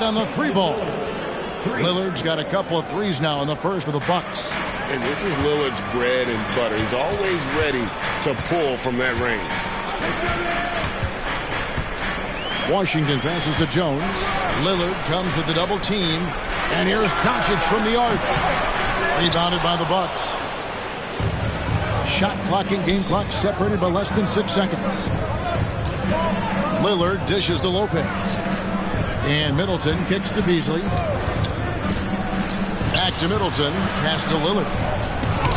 on the three ball. Lillard's got a couple of threes now in the first for the Bucks. And this is Lillard's bread and butter. He's always ready to pull from that range. Washington passes to Jones. Lillard comes with the double team. And here's Doncic from the arc. Rebounded by the Bucks. Shot clock and game clock separated by less than 6 seconds. Lillard dishes to Lopez. And Middleton kicks to Beasley. Back to Middleton. Pass to Lillard.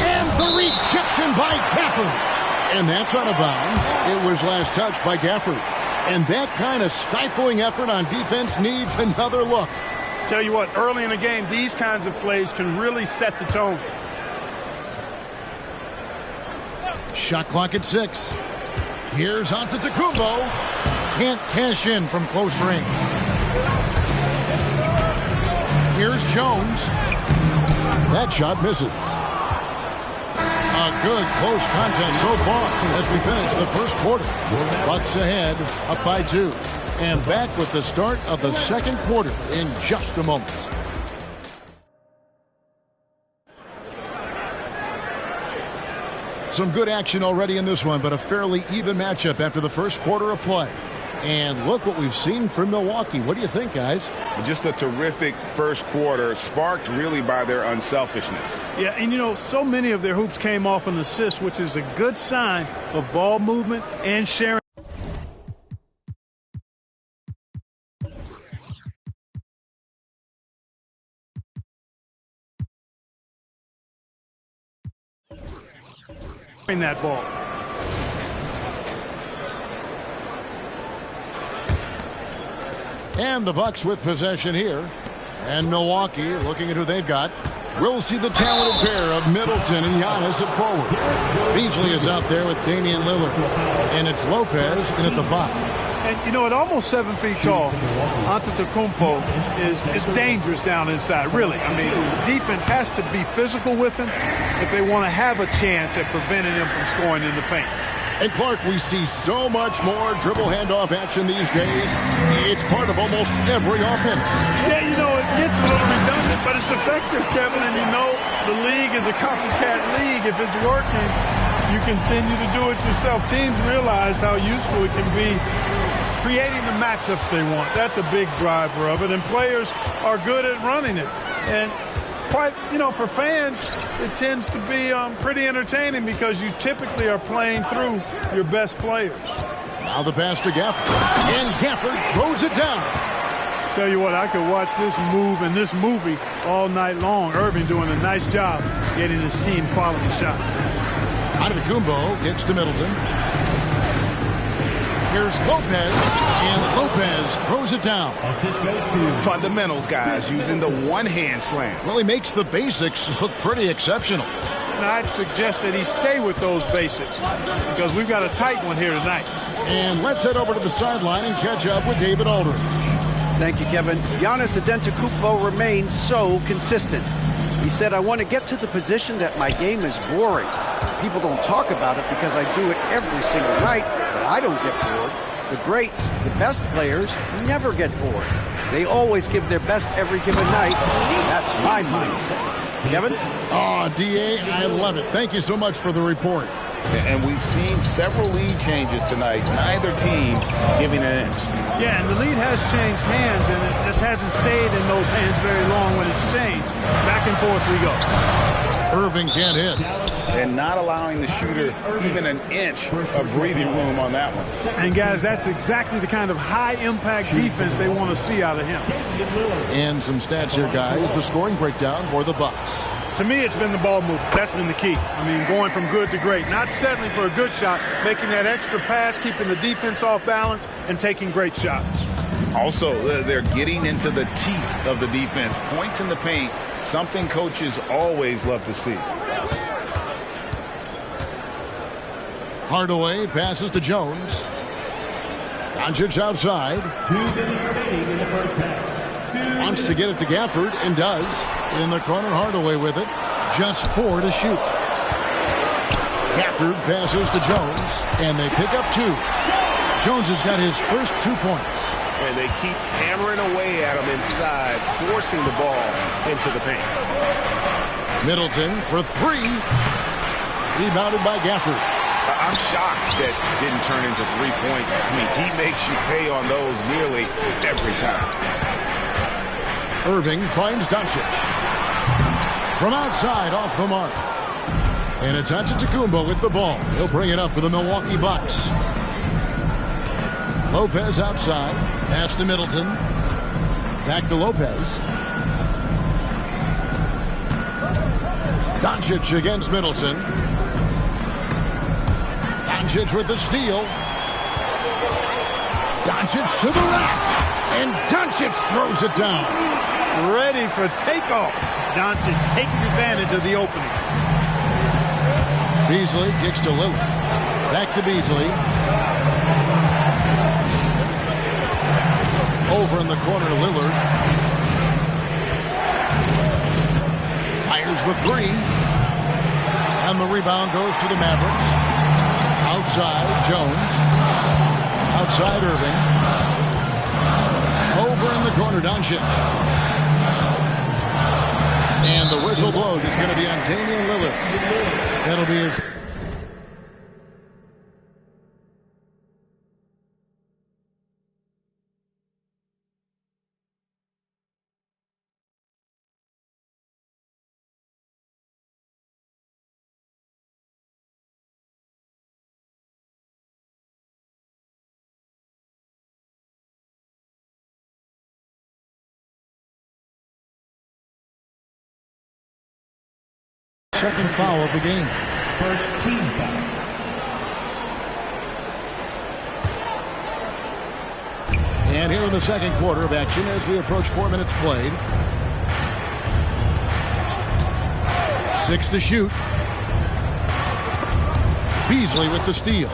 And the rejection by Gafford. And that's out of bounds. It was last touched by Gafford. And that kind of stifling effort on defense needs another look. Tell you what, early in the game, these kinds of plays can really set the tone. Shot clock at 6. Here's Antetokounmpo. Can't cash in from close range. Here's Jones. That shot misses. A good close contest so far as we finish the first quarter. Bucks ahead, up by 2. And back with the start of the second quarter in just a moment. Some good action already in this one, but a fairly even matchup after the first quarter of play. And look what we've seen from Milwaukee. What do you think, guys? Just a terrific first quarter, sparked really by their unselfishness. Yeah, and you know, so many of their hoops came off an assist, which is a good sign of ball movement and sharing. That ball. And the Bucks with possession here. And Milwaukee, looking at who they've got. We'll see the talented pair of Middleton and Giannis at forward. Beasley is out there with Damian Lillard. And it's Lopez in at the 5. And, you know, at almost 7 feet tall, Antetokounmpo is dangerous down inside, really. I mean, the defense has to be physical with him if they want to have a chance at preventing him from scoring in the paint. And, Clark, we see so much more dribble handoff action these days. It's part of almost every offense. Yeah, you know, it gets a little redundant, but it's effective, Kevin. And, you know, the league is a copycat league. If it's working, you continue to do it yourself. Teams realize how useful it can be creating the matchups they want. That's a big driver of it. And players are good at running it. And quite, you know, for fans, it tends to be pretty entertaining because you typically are playing through your best players. Now the pass to Gafford. And Gafford throws it down. Tell you what, I could watch this move and this movie all night long. Irving doing a nice job getting his team quality shots. Antetokounmpo gets to Middleton. Here's Lopez, and Lopez throws it down. Fundamentals, guys, using the one-hand slam. Really makes the basics look pretty exceptional. And I'd suggest that he stay with those basics because we've got a tight one here tonight. And let's head over to the sideline and catch up with David Aldridge. Thank you, Kevin. Giannis Antetokounmpo remains so consistent. He said, I want to get to the position that my game is boring. People don't talk about it because I do it every single night, but I don't get bored. The greats, the best players, never get bored. They always give their best every given night. That's my mindset. Kevin? Oh, D.A., I love it. Thank you so much for the report. And we've seen several lead changes tonight. Neither team giving an inch. Yeah, and the lead has changed hands, and it just hasn't stayed in those hands very long when it's changed. Back and forth we go. Irving can't hit. And not allowing the shooter even an inch of breathing room on that one. And, guys, that's exactly the kind of high-impact defense they want to see out of him. And some stats here, guys. The scoring breakdown for the Bucks. To me, it's been the ball movement. That's been the key. I mean, going from good to great. Not settling for a good shot, making that extra pass, keeping the defense off balance, and taking great shots. Also, they're getting into the teeth of the defense. Points in the paint, something coaches always love to see. Hardaway passes to Jones. Doncic outside. 2 minutes remaining in the first half. Wants to get it to Gafford, and does. In the corner, Hardaway with it. Just 4 to shoot. Gafford passes to Jones, and they pick up 2. Jones has got his first 2 points. and they keep hammering away at him inside, forcing the ball into the paint. Middleton for three. Rebounded by Gafford. I'm shocked that didn't turn into 3 points. I mean, he makes you pay on those nearly every time. Irving finds Doncic. From outside, off the mark. And it's Antetokounmpo with the ball. He'll bring it up for the Milwaukee Bucks. Lopez outside. Pass to Middleton. Back to Lopez. Doncic against Middleton. Doncic with the steal. Doncic to the rack. And Doncic throws it down. Ready for takeoff. Doncic taking advantage of the opening. Beasley kicks to Lillard. Back to Beasley. Over in the corner, Lillard. Fires the three. And the rebound goes to the Mavericks. Outside, Jones. Outside, Irving. Over in the corner, Doncic. And the whistle blows. It's going to be on Damian Lillard. That'll be his... second foul of the game. First team foul. And here in the second quarter of action as we approach 4 minutes played. 6 to shoot. Beasley with the steal.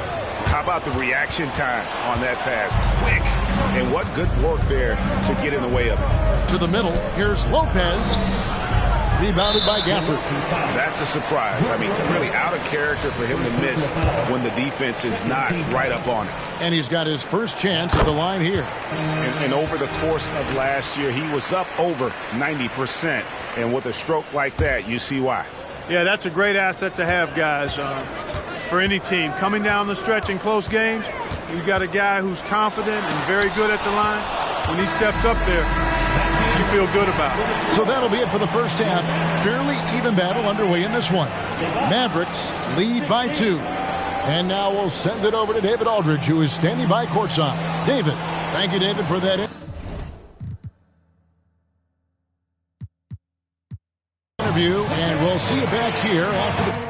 How about the reaction time on that pass? Quick. And what good work there to get in the way of it. To the middle. Here's Lopez. Rebounded by Gafford. That's a surprise. I mean, really out of character for him to miss when the defense is not right up on it. And he's got his first chance at the line here. And over the course of last year, he was up over 90%. And with a stroke like that, you see why. Yeah, that's a great asset to have, guys, for any team. Coming down the stretch in close games, you've got a guy who's confident and very good at the line. When he steps up there, you feel good about it. So that'll be it for the first half. Fairly even battle underway in this one. Mavericks lead by 2. And now we'll send it over to David Aldridge, who is standing by courtside. David, thank you, David, for that interview. And we'll see you back here after the...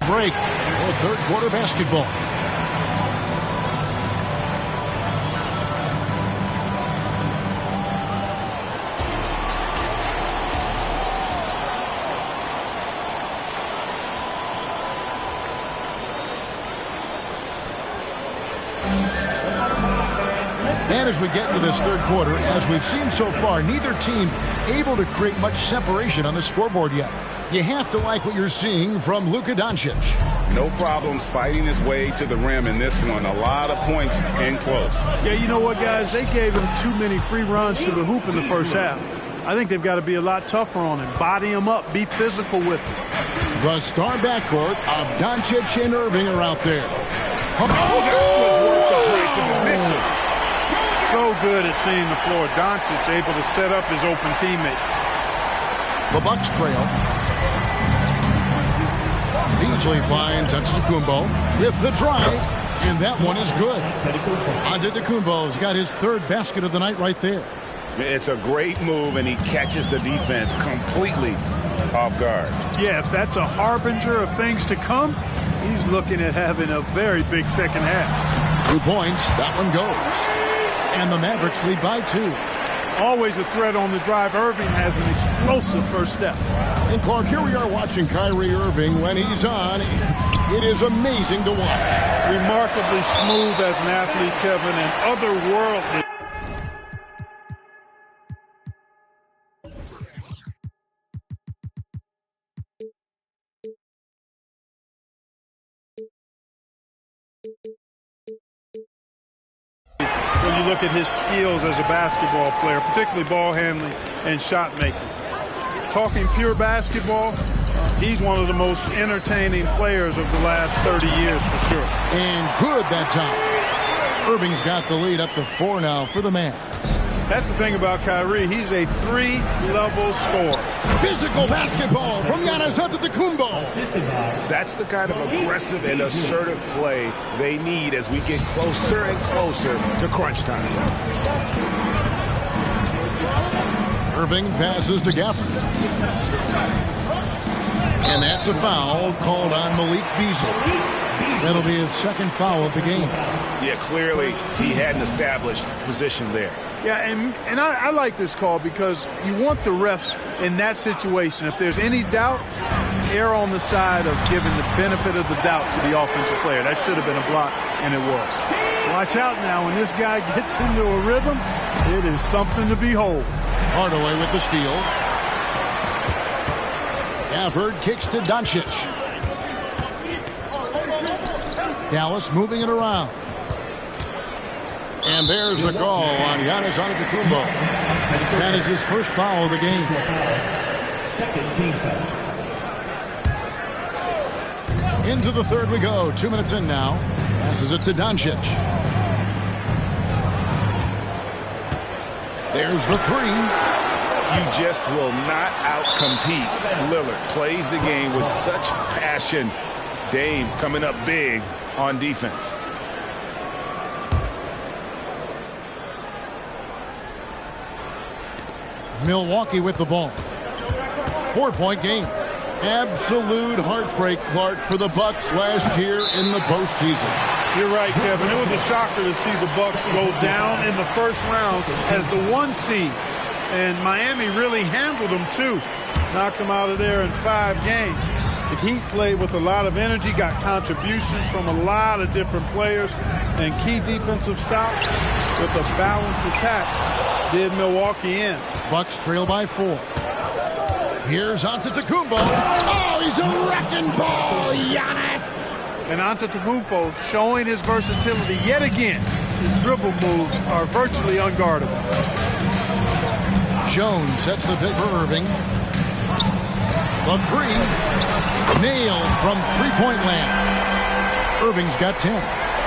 break for third quarter basketball. And as we get into this third quarter, as we've seen so far, neither team able to create much separation on the scoreboard yet. You have to like what you're seeing from Luka Doncic. No problems fighting his way to the rim in this one. A lot of points and close. Yeah, you know what, guys? They gave him too many free runs to the hoop in the first half. I think they've got to be a lot tougher on him. Body him up. Be physical with him. The star backcourt of Doncic and Irving are out there. Oh, that was worth the price of admission. So good at seeing the floor. Doncic able to set up his open teammates. The Bucks trail. Beasley finds Antetokounmpo with the drive, and that one is good. Antetokounmpo's got his third basket of the night right there. It's a great move, and he catches the defense completely off guard. Yeah, if that's a harbinger of things to come, he's looking at having a very big second half. 2 points. That one goes. And the Mavericks lead by 2. Always a threat on the drive. Irving has an explosive first step. And Clark, here we are watching Kyrie Irving. When he's on, it is amazing to watch. Remarkably smooth as an athlete, Kevin, and otherworldly. When you look at his skills as a basketball player, particularly ball handling and shot making. Talking pure basketball, he's one of the most entertaining players of the last 30 years for sure. And good that time. Irving's got the lead up to 4 now for the Mavs. That's the thing about Kyrie. He's a 3-level scorer. Physical basketball from Giannis Antetokounmpo. That's the kind of aggressive and assertive play they need as we get closer and closer to crunch time. Irving passes to Gafford. And that's a foul called on Malik Beasley. That'll be his second foul of the game. Yeah, clearly he had an established position there. Yeah, and I like this call because you want the refs in that situation. If there's any doubt, err on the side of giving the benefit of the doubt to the offensive player. That should have been a block, and it was. Watch out now. When this guy gets into a rhythm, it is something to behold. Hardaway with the steal. Gafford kicks to Doncic. Dallas moving it around. And there's the call on Giannis Antetokounmpo. That is his first foul of the game. Second team foul. Into the third we go. 2 minutes in now. Passes it to Doncic. There's the 3. You just will not outcompete Lillard. Plays the game with such passion. Dame coming up big on defense. Milwaukee with the ball. 4-point game. Absolute heartbreak, Clark, for the Bucks last year in the postseason. You're right, Kevin. It was a shocker to see the Bucks go down in the first round as the 1 seed. And Miami really handled them, too. Knocked them out of there in 5 games. The Heat played with a lot of energy, got contributions from a lot of different players, and key defensive stops with a balanced attack did Milwaukee in. Bucks trail by 4. Here's Antetokounmpo. Oh, he's a wrecking ball, Giannis! And Antetokounmpo showing his versatility yet again. His dribble moves are virtually unguardable. Jones sets the pick for Irving. The 3. Nailed from three-point land. Irving's got 10.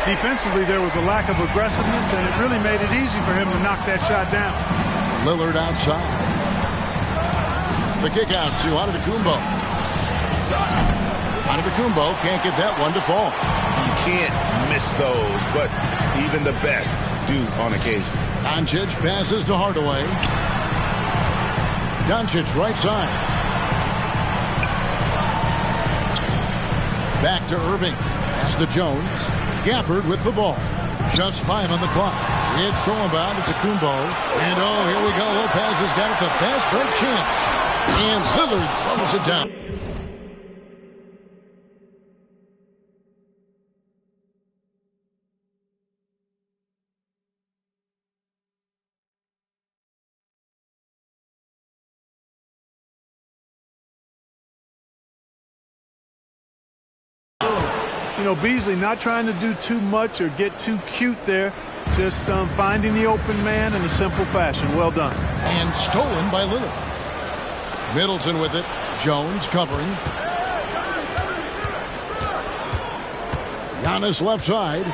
Defensively, there was a lack of aggressiveness, and it really made it easy for him to knock that shot down. Lillard outside. The kick out to Antetokounmpo. Antetokounmpo can't get that one to fall. You can't miss those, but even the best do on occasion. Doncic passes to Hardaway. Doncic right side. Back to Irving. Pass to Jones. Gafford with the ball. Just 5 on the clock. It's all about Antetokounmpo. And oh, here we go. Lopez has got it, the fast break chance. And Lillard throws it down. You know, Beasley not trying to do too much or get too cute there. Just finding the open man in a simple fashion. Well done. And stolen by Lillard. Middleton with it. Jones covering. Giannis left side.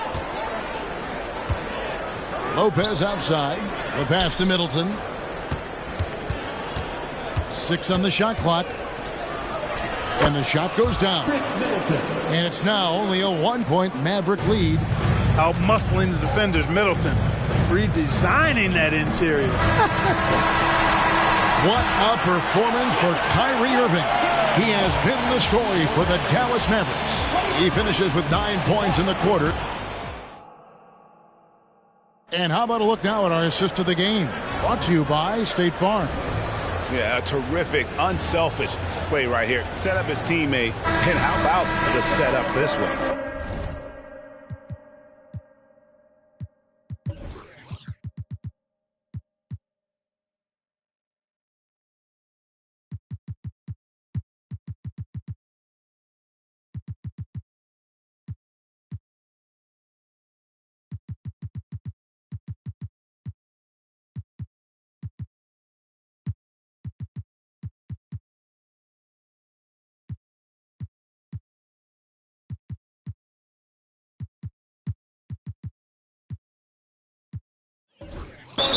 Lopez outside. The pass to Middleton. 6 on the shot clock. And the shot goes down. And it's now only a 1-point Maverick lead. Out-muscling the defenders. Middleton redesigning that interior. What a performance for Kyrie Irving. He has been the story for the Dallas Mavericks. He finishes with 9 points in the quarter. And how about a look now at our assist of the game? Brought to you by State Farm. Yeah, a terrific, unselfish play right here. Set up his teammate, and how about the setup this was?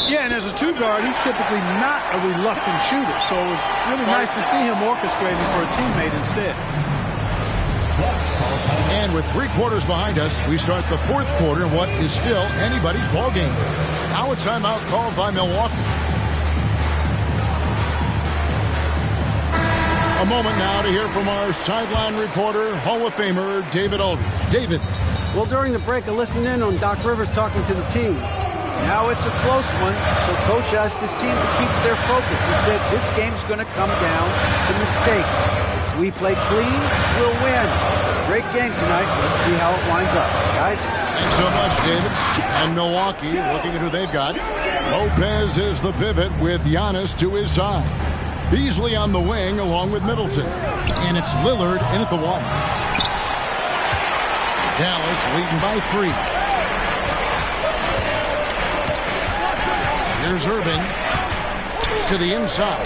Yeah, and as a two guard, he's typically not a reluctant shooter. So it was really nice to see him orchestrating for a teammate instead. And with 3 quarters behind us, we start the 4th quarter in what is still anybody's ball game. Now a timeout called by Milwaukee. A moment now to hear from our sideline reporter, Hall of Famer David Aldridge. David. Well, during the break, I listened in on Doc Rivers talking to the team. Now it's a close one, so Coach asked his team to keep their focus. He said this game's going to come down to mistakes. If we play clean, we'll win. Great game tonight. Let's see how it winds up. Guys? Thanks so much, David. And Milwaukee, looking at who they've got. Lopez is the pivot with Giannis to his side. Beasley on the wing along with Middleton. And it's Lillard in at the 1. Dallas leading by 3. Here's Irving to the inside.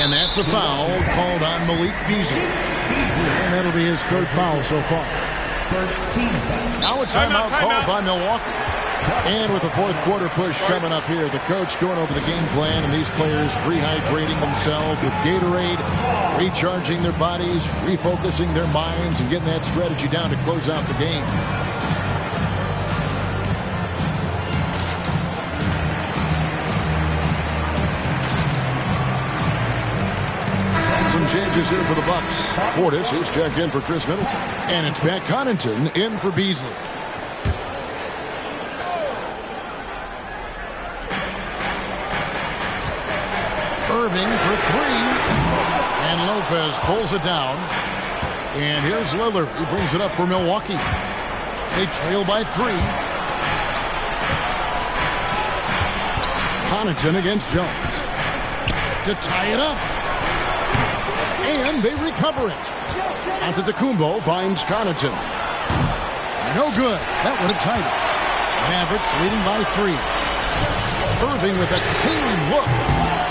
And that's a foul called on Malik Beasley. And that'll be his 3rd foul so far. Now a timeout called by Milwaukee. And with the 4th quarter push coming up here, the coach going over the game plan and these players rehydrating themselves with Gatorade, recharging their bodies, refocusing their minds, and getting that strategy down to close out the game. Some changes here for the Bucks. Portis is checked in for Chris Middleton. And it's Pat Connaughton in for Beasley. Irving for 3. And Lopez pulls it down. And here's Lillard. He brings it up for Milwaukee. They trail by 3. Connaughton against Jones. To tie it up. And they recover it. Antetokounmpo finds Connaughton. No good. That would have tied it. Mavericks leading by 3. Irving with a clean look.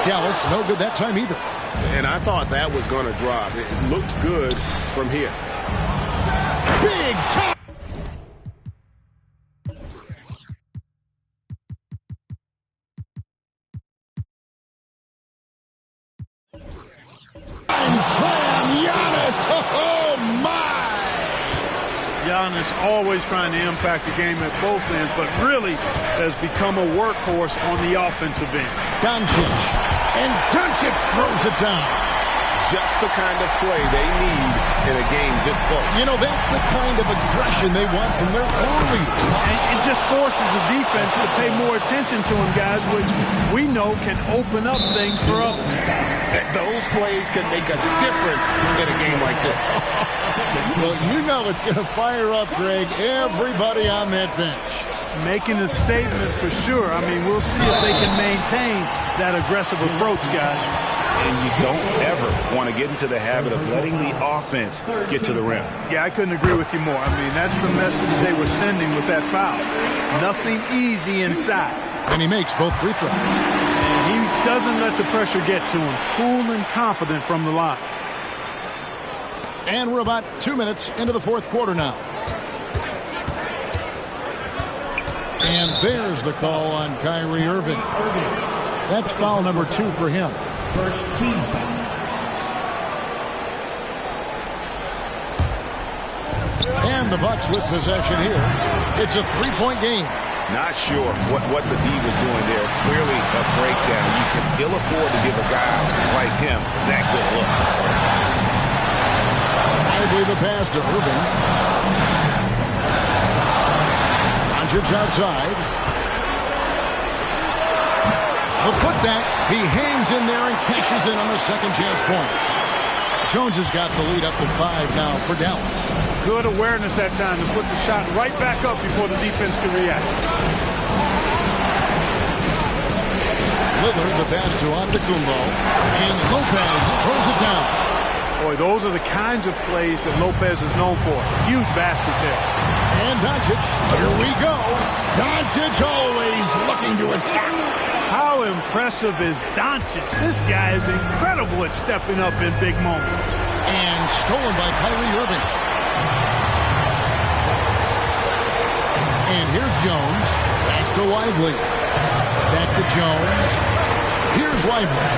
Dallas, no good that time either. And I thought that was going to drop. It looked good from here. Big time. Slam, Giannis. Oh, my. Giannis always trying to impact the game at both ends, but really has become a workhorse on the offensive end. Doncic. And Doncic throws it down. Just the kind of play they need in a game this close. You know, that's the kind of aggression they want from their floor leader. And it just forces the defense to pay more attention to him, guys, which we know can open up things for others. Those plays can make a difference in a game like this. Well, you know it's going to fire up, Greg, everybody on that bench. Making a statement for sure. I mean, we'll see if they can maintain that aggressive approach, guys. And you don't ever want to get into the habit of letting the offense get to the rim. Yeah, I couldn't agree with you more. I mean, that's the message they were sending with that foul. Nothing easy inside. And he makes both free throws. And he doesn't let the pressure get to him. Cool and confident from the line. And we're about 2 minutes into the 4th quarter now. And there's the call on Kyrie Irving. That's foul number 2 for him. First team foul. And the Bucks with possession here. It's a 3-point game. Not sure what the D was doing there. Clearly a breakdown. You can ill afford to give a guy like him that good look. Lively the pass to Irving. Doncic outside. The putback. He hangs in there and cashes in on the second chance points. Jones has got the lead up to 5 now for Dallas. Good awareness that time to put the shot right back up before the defense can react. Lillard, the pass to Antetokounmpo, and Lopez throws it down. Boy, those are the kinds of plays that Lopez is known for. Huge basket there. And Doncic, here we go. Doncic always looking to attack. How impressive is Doncic? This guy is incredible at stepping up in big moments. And stolen by Kyrie Irving. And here's Jones. Pass to Lively. Back to Jones. Here's Lively.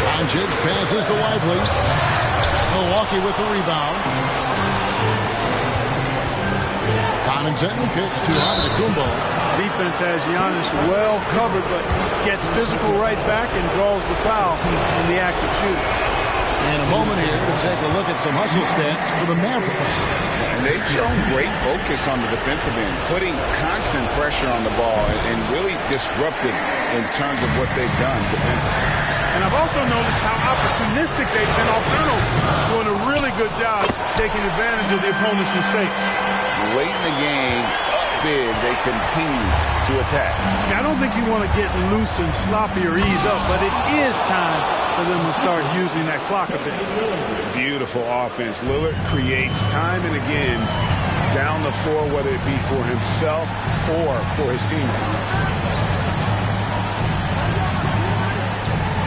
Doncic passes to Lively. Milwaukee with the rebound. Connaughton kicks to Antetokounmpo. Defense has Giannis well covered, but gets physical right back and draws the foul in the act of shooting. And a moment here to take a look at some hustle stats for the Mavericks. And they've shown great focus on the defensive end, putting constant pressure on the ball and really disruptive in terms of what they've done defensively. And I've also noticed how opportunistic they've been off turnover, doing a really good job taking advantage of the opponent's mistakes. Late in the game, up big, they continue to attack. Yeah, I don't think you want to get loose and sloppy or ease up, but it is time for them to start using that clock a bit. Beautiful offense. Lillard creates time and again down the floor, whether it be for himself or for his teammates.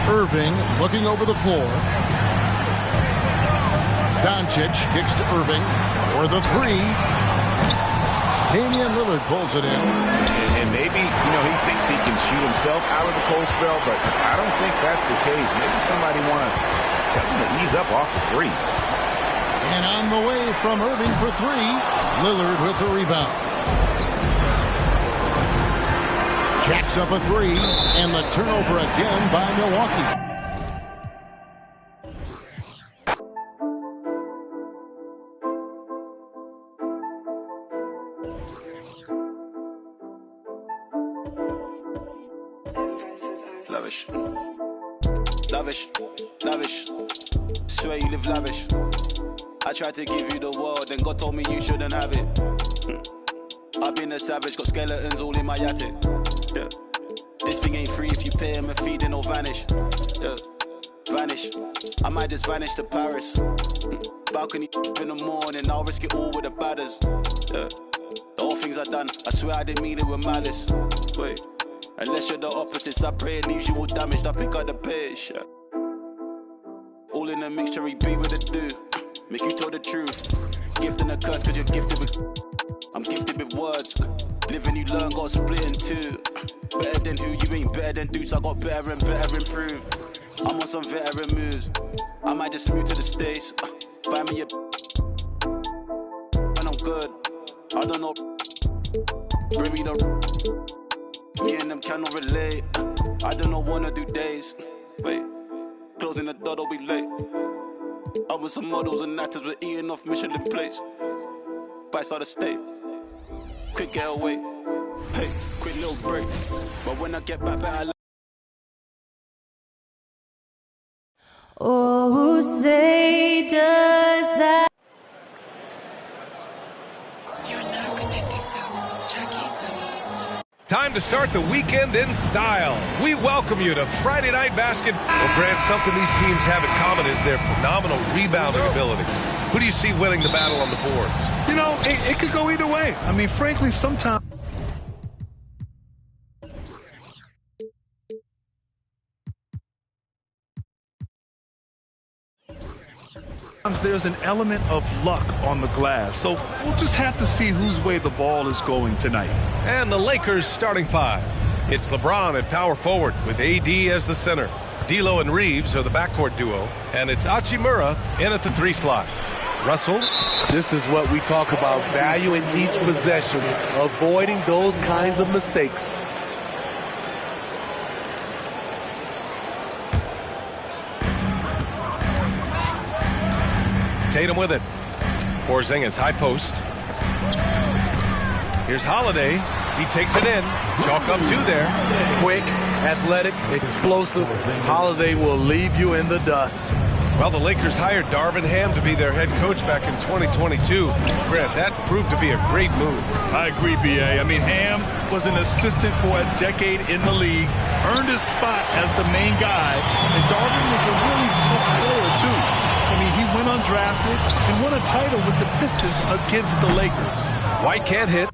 Irving looking over the floor. Doncic kicks to Irving for the three. Damian Lillard pulls it in. And maybe, he thinks he can shoot himself out of the cold spell, but I don't think that's the case. Maybe somebody want to tell him to ease up off the threes. And on the way from Irving for three, Lillard with the rebound. Jacks up a three, and the turnover again by Milwaukee. Lavish. Lavish. Lavish. Swear you live lavish. I tried to give you the world, then God told me you shouldn't have it. I've been a savage, got skeletons all in my attic. Yeah. This thing ain't free if you pay him a fee, then it'll vanish. Yeah. Vanish. I might just vanish to Paris. Balcony in the morning, I'll risk it all with the badders. Yeah. The whole things I done, I swear I didn't mean it with malice. Wait. Unless you're the opposites, I pray it leaves you all damaged. I pick up the pace. Yeah. All in a mixture, he be with the do. Make you tell the truth. Gift and a curse, cause you're gifted with. I'm gifted with words. Live and you learn, got split in two. Better than who, you ain't better than Deuce. I got better and better improved. I'm on some veteran moves. I might just move to the States. Buy me a. When I'm good. I don't know. Bring me the. Me and them cannot relate. I don't know, wanna do days. Wait. Closing the door, don't be late. I was some models and actors were eating off Michelin plates. Bites out of state. Quick getaway. Hey, quick little break. But when I get back, better. Oh, say does that. You're now connected to Jackie Zulu. Time to start the weekend in style. We welcome you to Friday Night Basketball. Well, Grant, something these teams have in common is their phenomenal rebounding ability. Who do you see winning the battle on the boards? It could go either way. I mean, frankly, sometimes there's an element of luck on the glass. So we'll just have to see whose way the ball is going tonight. And the Lakers starting five. It's LeBron at power forward with AD as the center. D'Lo and Reeves are the backcourt duo. And it's Hachimura in at the three slot. Russell. This is what we talk about, valuing each possession, avoiding those kinds of mistakes. Tatum with it. Porzingis, high post. Here's Holiday. He takes it in. Chalk up 2 there. Quick, athletic, explosive. Holiday will leave you in the dust. Well, the Lakers hired Darvin Ham to be their head coach back in 2022. Grant, that proved to be a great move. I agree, B.A. I mean, Ham was an assistant for a decade in the league, earned his spot as the main guy, and Darvin was a really tough player, too. I mean, he went undrafted and won a title with the Pistons against the Lakers. White can't hit.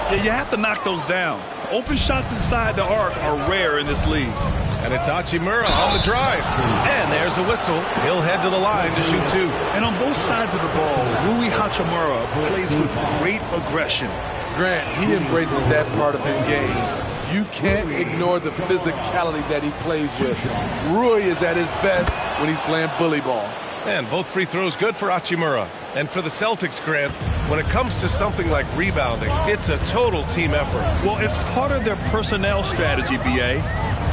Yeah, you have to knock those down. Open shots inside the arc are rare in this league. And it's Hachimura on the drive. And there's a whistle. He'll head to the line to shoot 2. And on both sides of the ball, Rui Hachimura plays with great aggression. Grant, he embraces that part of his game. You can't ignore the physicality that he plays with. Rui is at his best when he's playing bully ball. And both free throws good for Hachimura. And for the Celtics, Grant, when it comes to something like rebounding, it's a total team effort. Well, it's part of their personnel strategy, B.A.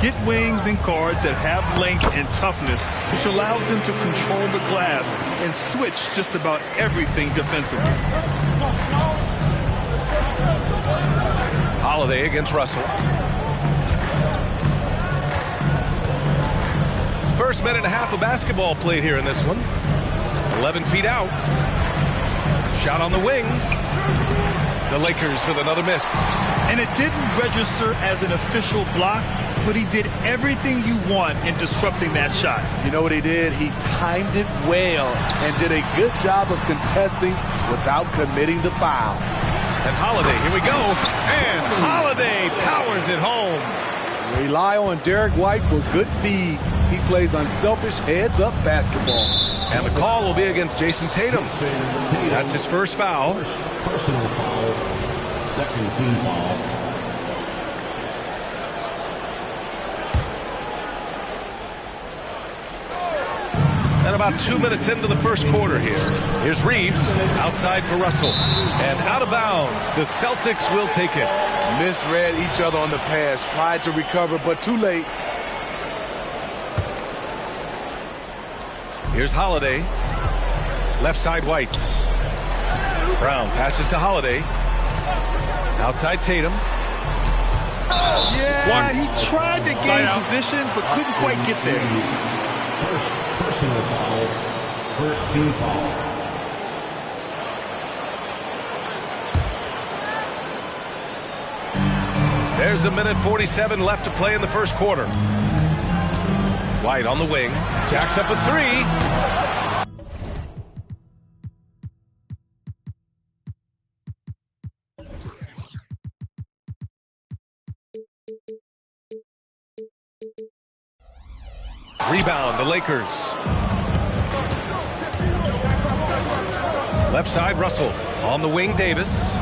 Get wings and guards that have length and toughness, which allows them to control the glass and switch just about everything defensively. Holiday against Russell. First minute and a half of basketball played here in this one. 11 feet out. Shot on the wing. The Lakers with another miss. And it didn't register as an official block, but he did everything you want in disrupting that shot. You know what he did? He timed it well and did a good job of contesting without committing the foul. And Holiday, here we go. And Holiday powers it home. Rely on Derek White for good feeds. He plays unselfish heads-up basketball. And the call will be against Jason Tatum. That's his first foul. Personal foul. Second team foul. And about 2 minutes into the first quarter here. Here's Reeves outside for Russell. And out of bounds. The Celtics will take it. Misread each other on the pass. Tried to recover, but too late. Here's Holiday. Left side White. Brown passes to Holiday. Outside Tatum. Yeah, he tried to gain position, but couldn't quite get there. Personal foul. First team foul. There's a minute 47 left to play in the first quarter. White on the wing. Jacks up a 3. Rebound, the Lakers. Left side, Russell. On the wing, Davis.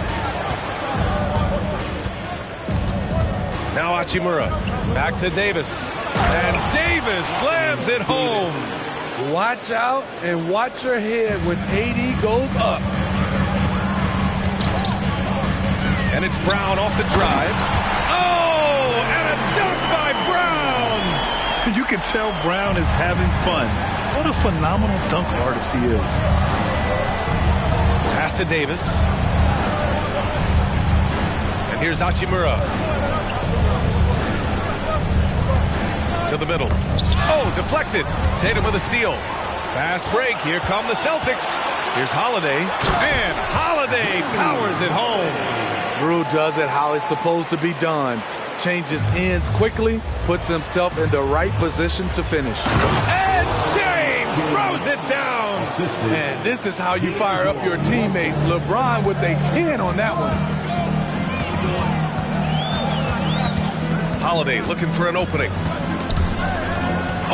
Now Hachimura. Back to Davis. And Davis slams it home. Watch out and watch your head when AD goes up. And it's Brown off the drive. Oh, and a dunk by Brown. You can tell Brown is having fun. What a phenomenal dunk artist he is. Pass to Davis. And here's Hachimura. To the middle. Oh, deflected. Tatum with a steal. Fast break. Here come the Celtics. Here's Holiday. And Holiday powers it home. Drew does it how it's supposed to be done. Changes ends quickly, puts himself in the right position to finish. And James throws it down. And this is how you fire up your teammates. LeBron with a 10 on that one. Holiday looking for an opening.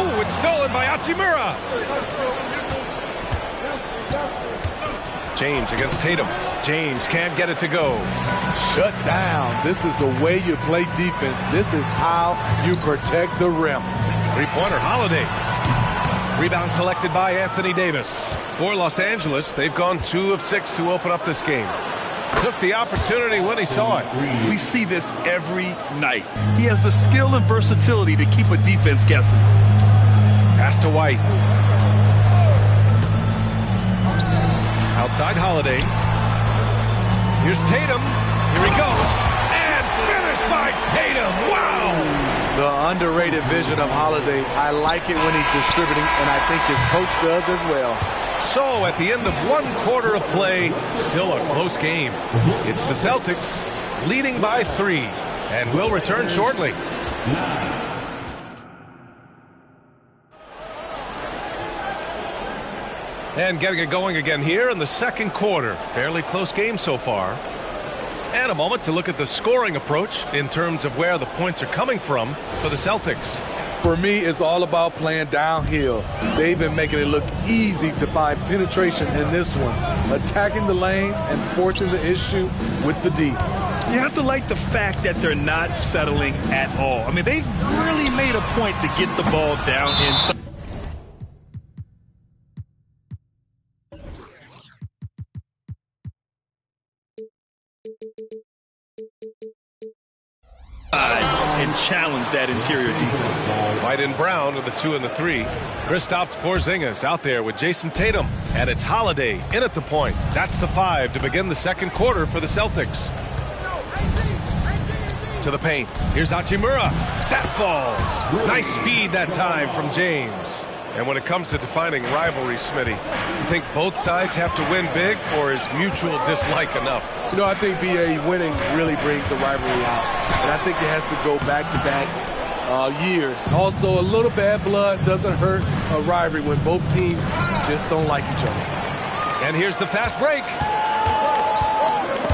Oh, it's stolen by Hachimura. James against Tatum. James can't get it to go. Shut down. This is the way you play defense. This is how you protect the rim. Three-pointer, Holiday. Rebound collected by Anthony Davis. For Los Angeles, they've gone 2 of 6 to open up this game. Took the opportunity when he saw it. We see this every night. He has the skill and versatility to keep a defense guessing. Pass to White. Outside Holiday. Here's Tatum. Here he goes. And finished by Tatum. Wow! The underrated vision of Holiday. I like it when he's distributing, and I think his coach does as well. So at the end of 1 quarter of play, still a close game. It's the Celtics leading by 3, and will return shortly. And getting it going again here in the second quarter. Fairly close game so far. And a moment to look at the scoring approach in terms of where the points are coming from for the Celtics. For me, it's all about playing downhill. They've been making it look easy to find penetration in this one, attacking the lanes and forcing the issue with the D. You have to like the fact that they're not settling at all. I mean, they've really made a point to get the ball down inside. And challenge that interior defense. White and Brown are the 2 and the 3. Kristaps Porzingis out there with Jason Tatum. And it's Holiday in at the point. That's the 5 to begin the second quarter for the Celtics. To the paint. Here's Hachimura. That falls. Nice feed that time from James. And when it comes to defining rivalry, Smitty, you think both sides have to win big, or is mutual dislike enough? You know, I think BA winning really brings the rivalry out. And I think it has to go back-to-back years. Also, a little bad blood doesn't hurt a rivalry when both teams just don't like each other. And here's the fast break.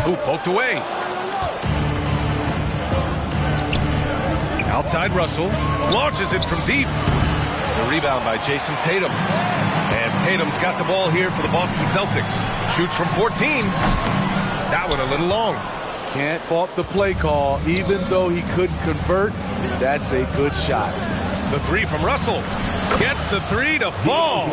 Ooh, poked away. Outside Russell. Launches it from deep. The rebound by Jason Tatum. And Tatum's got the ball here for the Boston Celtics. Shoots from 14. That one a little long. Can't fault the play call. Even though he couldn't convert, that's a good shot. The 3 from Russell. Gets the 3 to fall.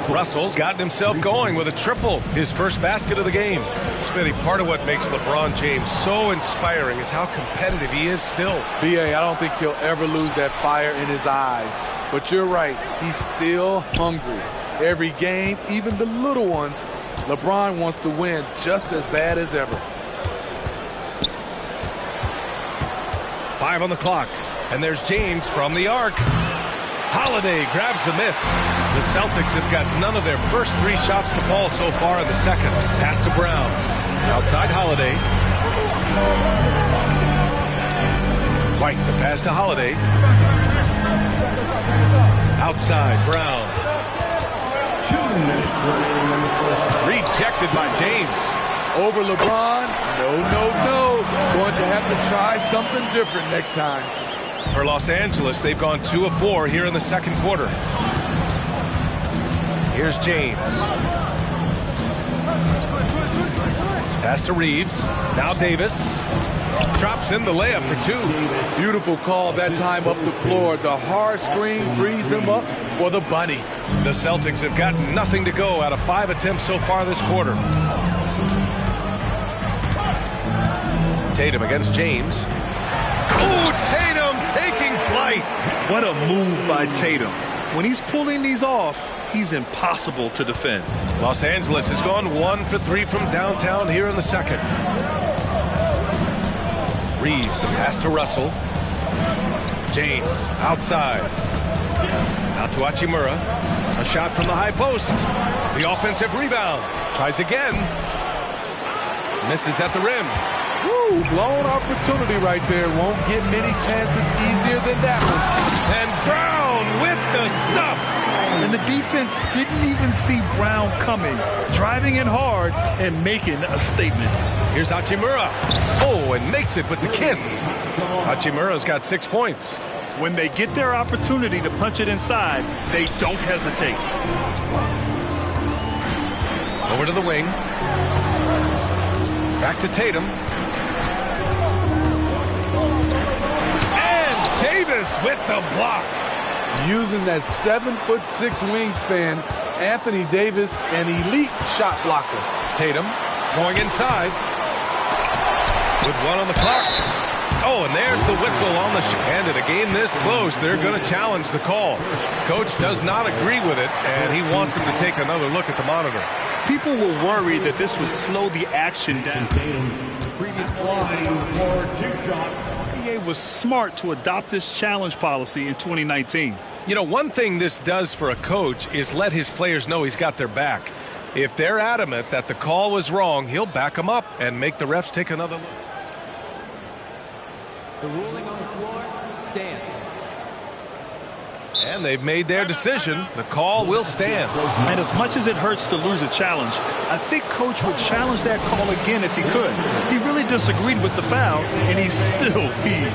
Russell's gotten himself going with a triple. His first basket of the game. Smitty, part of what makes LeBron James so inspiring is how competitive he is still. BA, I don't think he'll ever lose that fire in his eyes. But you're right. He's still hungry. Every game, even the little ones, LeBron wants to win just as bad as ever. 5 on the clock. And there's James from the arc. Holiday grabs the miss. The Celtics have got none of their first 3 shots to fall so far in the second. Pass to Brown. Outside Holiday. White, the pass to Holiday. Outside Brown. Rejected by James. Over LeBron? No. Going to have to try something different next time. For Los Angeles, they've gone 2 of 4 here in the second quarter. Here's James. Pass to Reeves. Now Davis. Drops in the layup for 2. Beautiful call that time up the floor. The hard screen frees him up for the bunny. The Celtics have got nothing to go out of 5 attempts so far this quarter. Tatum against James. Oh, Tatum taking flight. What a move by Tatum. When he's pulling these off, he's impossible to defend. Los Angeles has gone 1 for 3 from downtown here in the second. Reeves, the pass to Russell. James, outside. Out to Hachimura. A shot from the high post. The offensive rebound. Tries again. Misses at the rim. Woo, blown opportunity right there. Won't get many chances easier than that one. And Brown with the stuff. And the defense didn't even see Brown coming. Driving in hard and making a statement. Here's Hachimura. Oh, and makes it with the kiss. Hachimura's got 6 points. When they get their opportunity to punch it inside, they don't hesitate. Over to the wing. Back to Tatum. Davis with the block. Using that 7'6" wingspan Anthony Davis, an elite shot blocker. Tatum going inside with 1 on the clock. Oh, and there's the whistle on the and in a game this close, they're going to challenge the call. Coach does not agree with it, and he wants him to take another look at the monitor. People were worried that this would slow the action down. Previous play for 2 shots. NBA was smart to adopt this challenge policy in 2019. You know, one thing this does for a coach is let his players know he's got their back. If they're adamant that the call was wrong, he'll back them up and make the refs take another look. The ruling on the floor stands. And they've made their decision. The call will stand. And as much as it hurts to lose a challenge, I think Coach would challenge that call again if he could. He really disagreed with the foul, and he still peeved.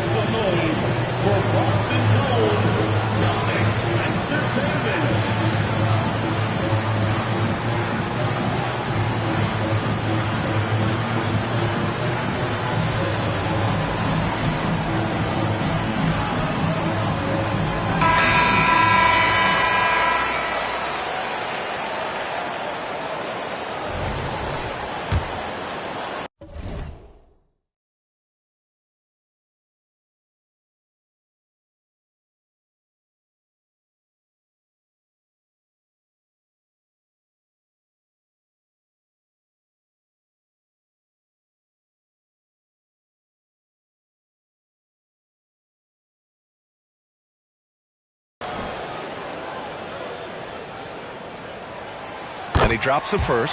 He drops the first.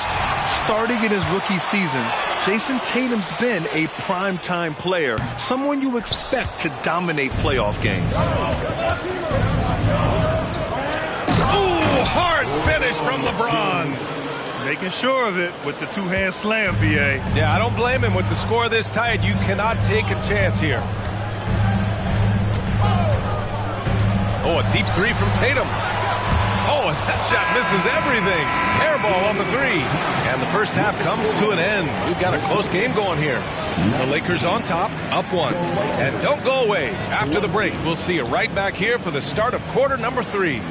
Starting in his rookie season, Jason Tatum's been a primetime player, someone you expect to dominate playoff games. Ooh, hard finish from LeBron. Making sure of it with the 2-hand slam, B.A. Yeah, I don't blame him. With the score this tight, you cannot take a chance here. Oh, a deep 3 from Tatum. Oh, that shot misses everything. Airball on the 3. And the first half comes to an end. We've got a close game going here. The Lakers on top, up 1. And don't go away. After the break, we'll see you right back here for the start of quarter number 3.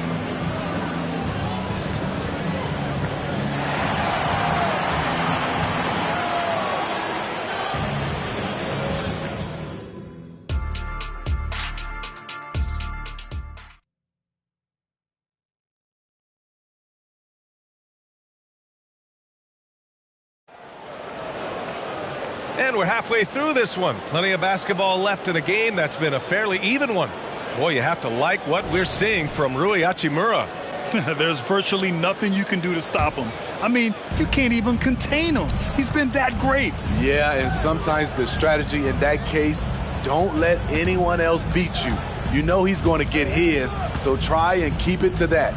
And we're halfway through this one. Plenty of basketball left in a game that's been a fairly even one. Boy, you have to like what we're seeing from Rui Hachimura. There's virtually nothing you can do to stop him. I mean, you can't even contain him. He's been that great. Yeah, and sometimes the strategy in that case, don't let anyone else beat you. You know he's going to get his, so try and keep it to that.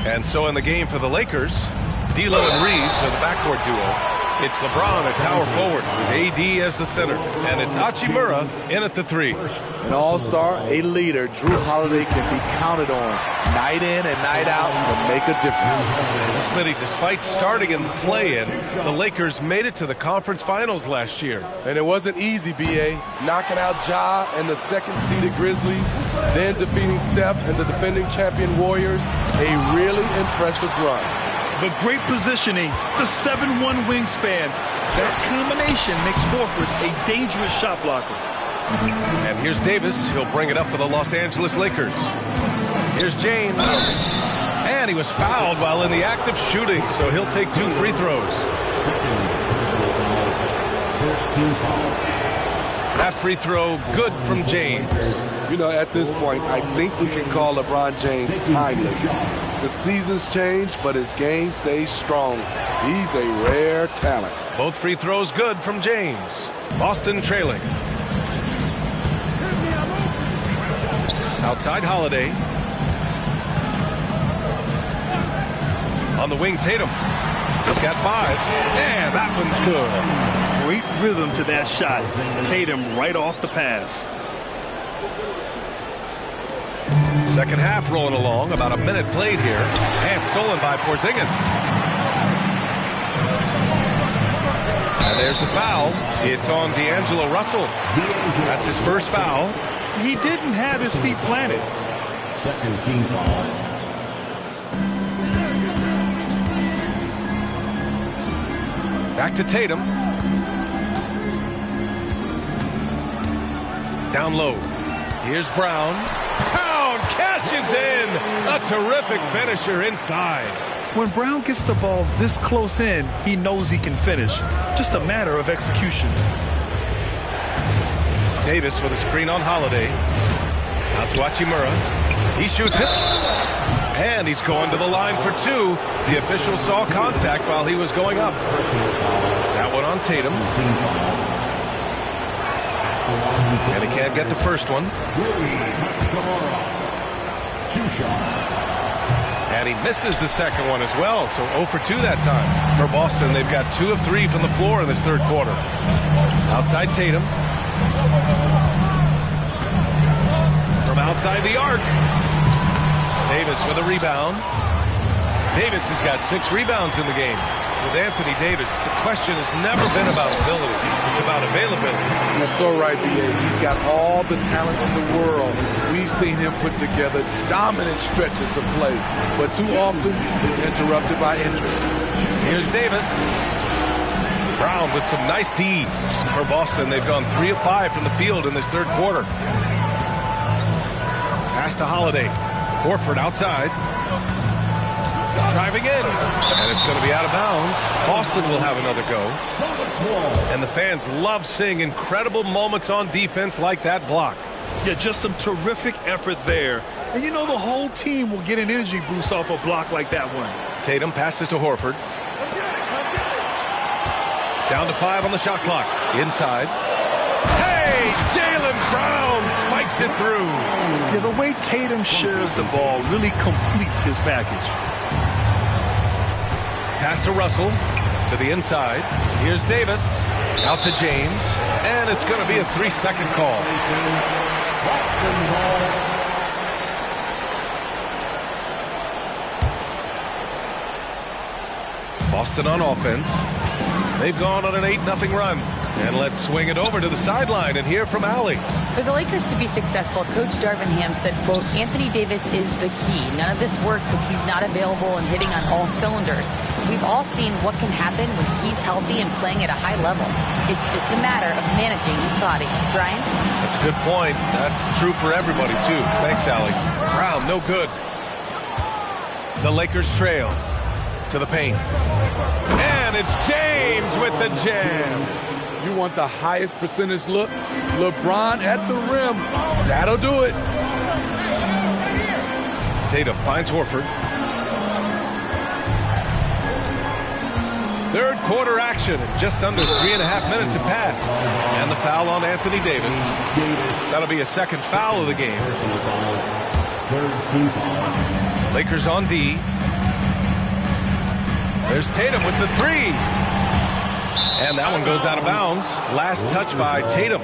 And so in the game for the Lakers, D'Lo and Reeves are the backcourt duo. It's LeBron at power forward with AD as the center. And it's Hachimura in at the 3. An all-star, a leader, Drew Holiday can be counted on night in and night out to make a difference. Smitty, despite starting in the play-in, the Lakers made it to the conference finals last year. And it wasn't easy, B.A. Knocking out Ja and the second-seeded Grizzlies, then defeating Steph and the defending champion Warriors. A really impressive run. The great positioning, the 7'1" wingspan. That combination makes Horford a dangerous shot blocker. And here's Davis. He'll bring it up for the Los Angeles Lakers. Here's James. And he was fouled while in the act of shooting, so he'll take 2 free throws. That free throw good from James. You know, at this point, I think we can call LeBron James timeless. The seasons change, but his game stays strong. He's a rare talent. Both free throws good from James. Boston trailing. Outside Holiday. On the wing, Tatum. He's got 5. And that one's good. Great rhythm to that shot. Tatum right off the pass. Second half rolling along. About a minute played here. And stolen by Porzingis. And there's the foul. It's on D'Angelo Russell. That's his first foul. He didn't have his feet planted. Second team foul. Back to Tatum. Down low. Here's Brown. Brown cashes in. A terrific finisher inside. When Brown gets the ball this close in, he knows he can finish. Just a matter of execution. Davis with a screen on Holiday. Out to Hachimura. He shoots it. And he's going to the line for two. The official saw contact while he was going up. That one on Tatum. And he can't get the first one. 2 shots. And he misses the second one as well, so 0 for 2 that time. For Boston, they've got 2 of 3 from the floor in this third quarter. Outside Tatum. From outside the arc. Davis with a rebound. Davis has got 6 rebounds in the game. With Anthony Davis, the question has never been about ability. It's about availability. You're so right, B.A. He's got all the talent in the world. We've seen him put together dominant stretches of play, but too often is interrupted by injury. Here's Davis. Brown with some nice D. For Boston, they've gone 3 of 5 from the field in this third quarter. Pass to Holiday. Horford outside. Driving in. And it's going to be out of bounds. Boston will have another go. And the fans love seeing incredible moments on defense like that block. Yeah, just some terrific effort there. And you know the whole team will get an energy boost off a block like that one. Tatum passes to Horford. Down to 5 on the shot clock. Inside. Hey, Jaylen Brown spikes it through. Yeah, the way Tatum shares the ball really completes his package. Pass to Russell. To the inside. Here's Davis. Out to James. And it's going to be a 3-second call. Boston on offense. They've gone on an 8-0 run. And let's swing it over to the sideline and hear from Allie. For the Lakers to be successful, Coach Darvin Ham said, quote, Anthony Davis is the key. None of this works if he's not available and hitting on all cylinders. We've all seen what can happen when he's healthy and playing at a high level. It's just a matter of managing his body. Brian? That's a good point. That's true for everybody, too. Thanks, Allie. Brown, no good. The Lakers trail to the paint. And it's James with the jam. You want the highest percentage look? LeBron at the rim. That'll do it. Tatum finds Horford. Third quarter action. Just under 3.5 minutes have passed. And the foul on Anthony Davis. That'll be a second foul of the game. Lakers on D. There's Tatum with the 3. And that one goes out of bounds. Last touch by Tatum.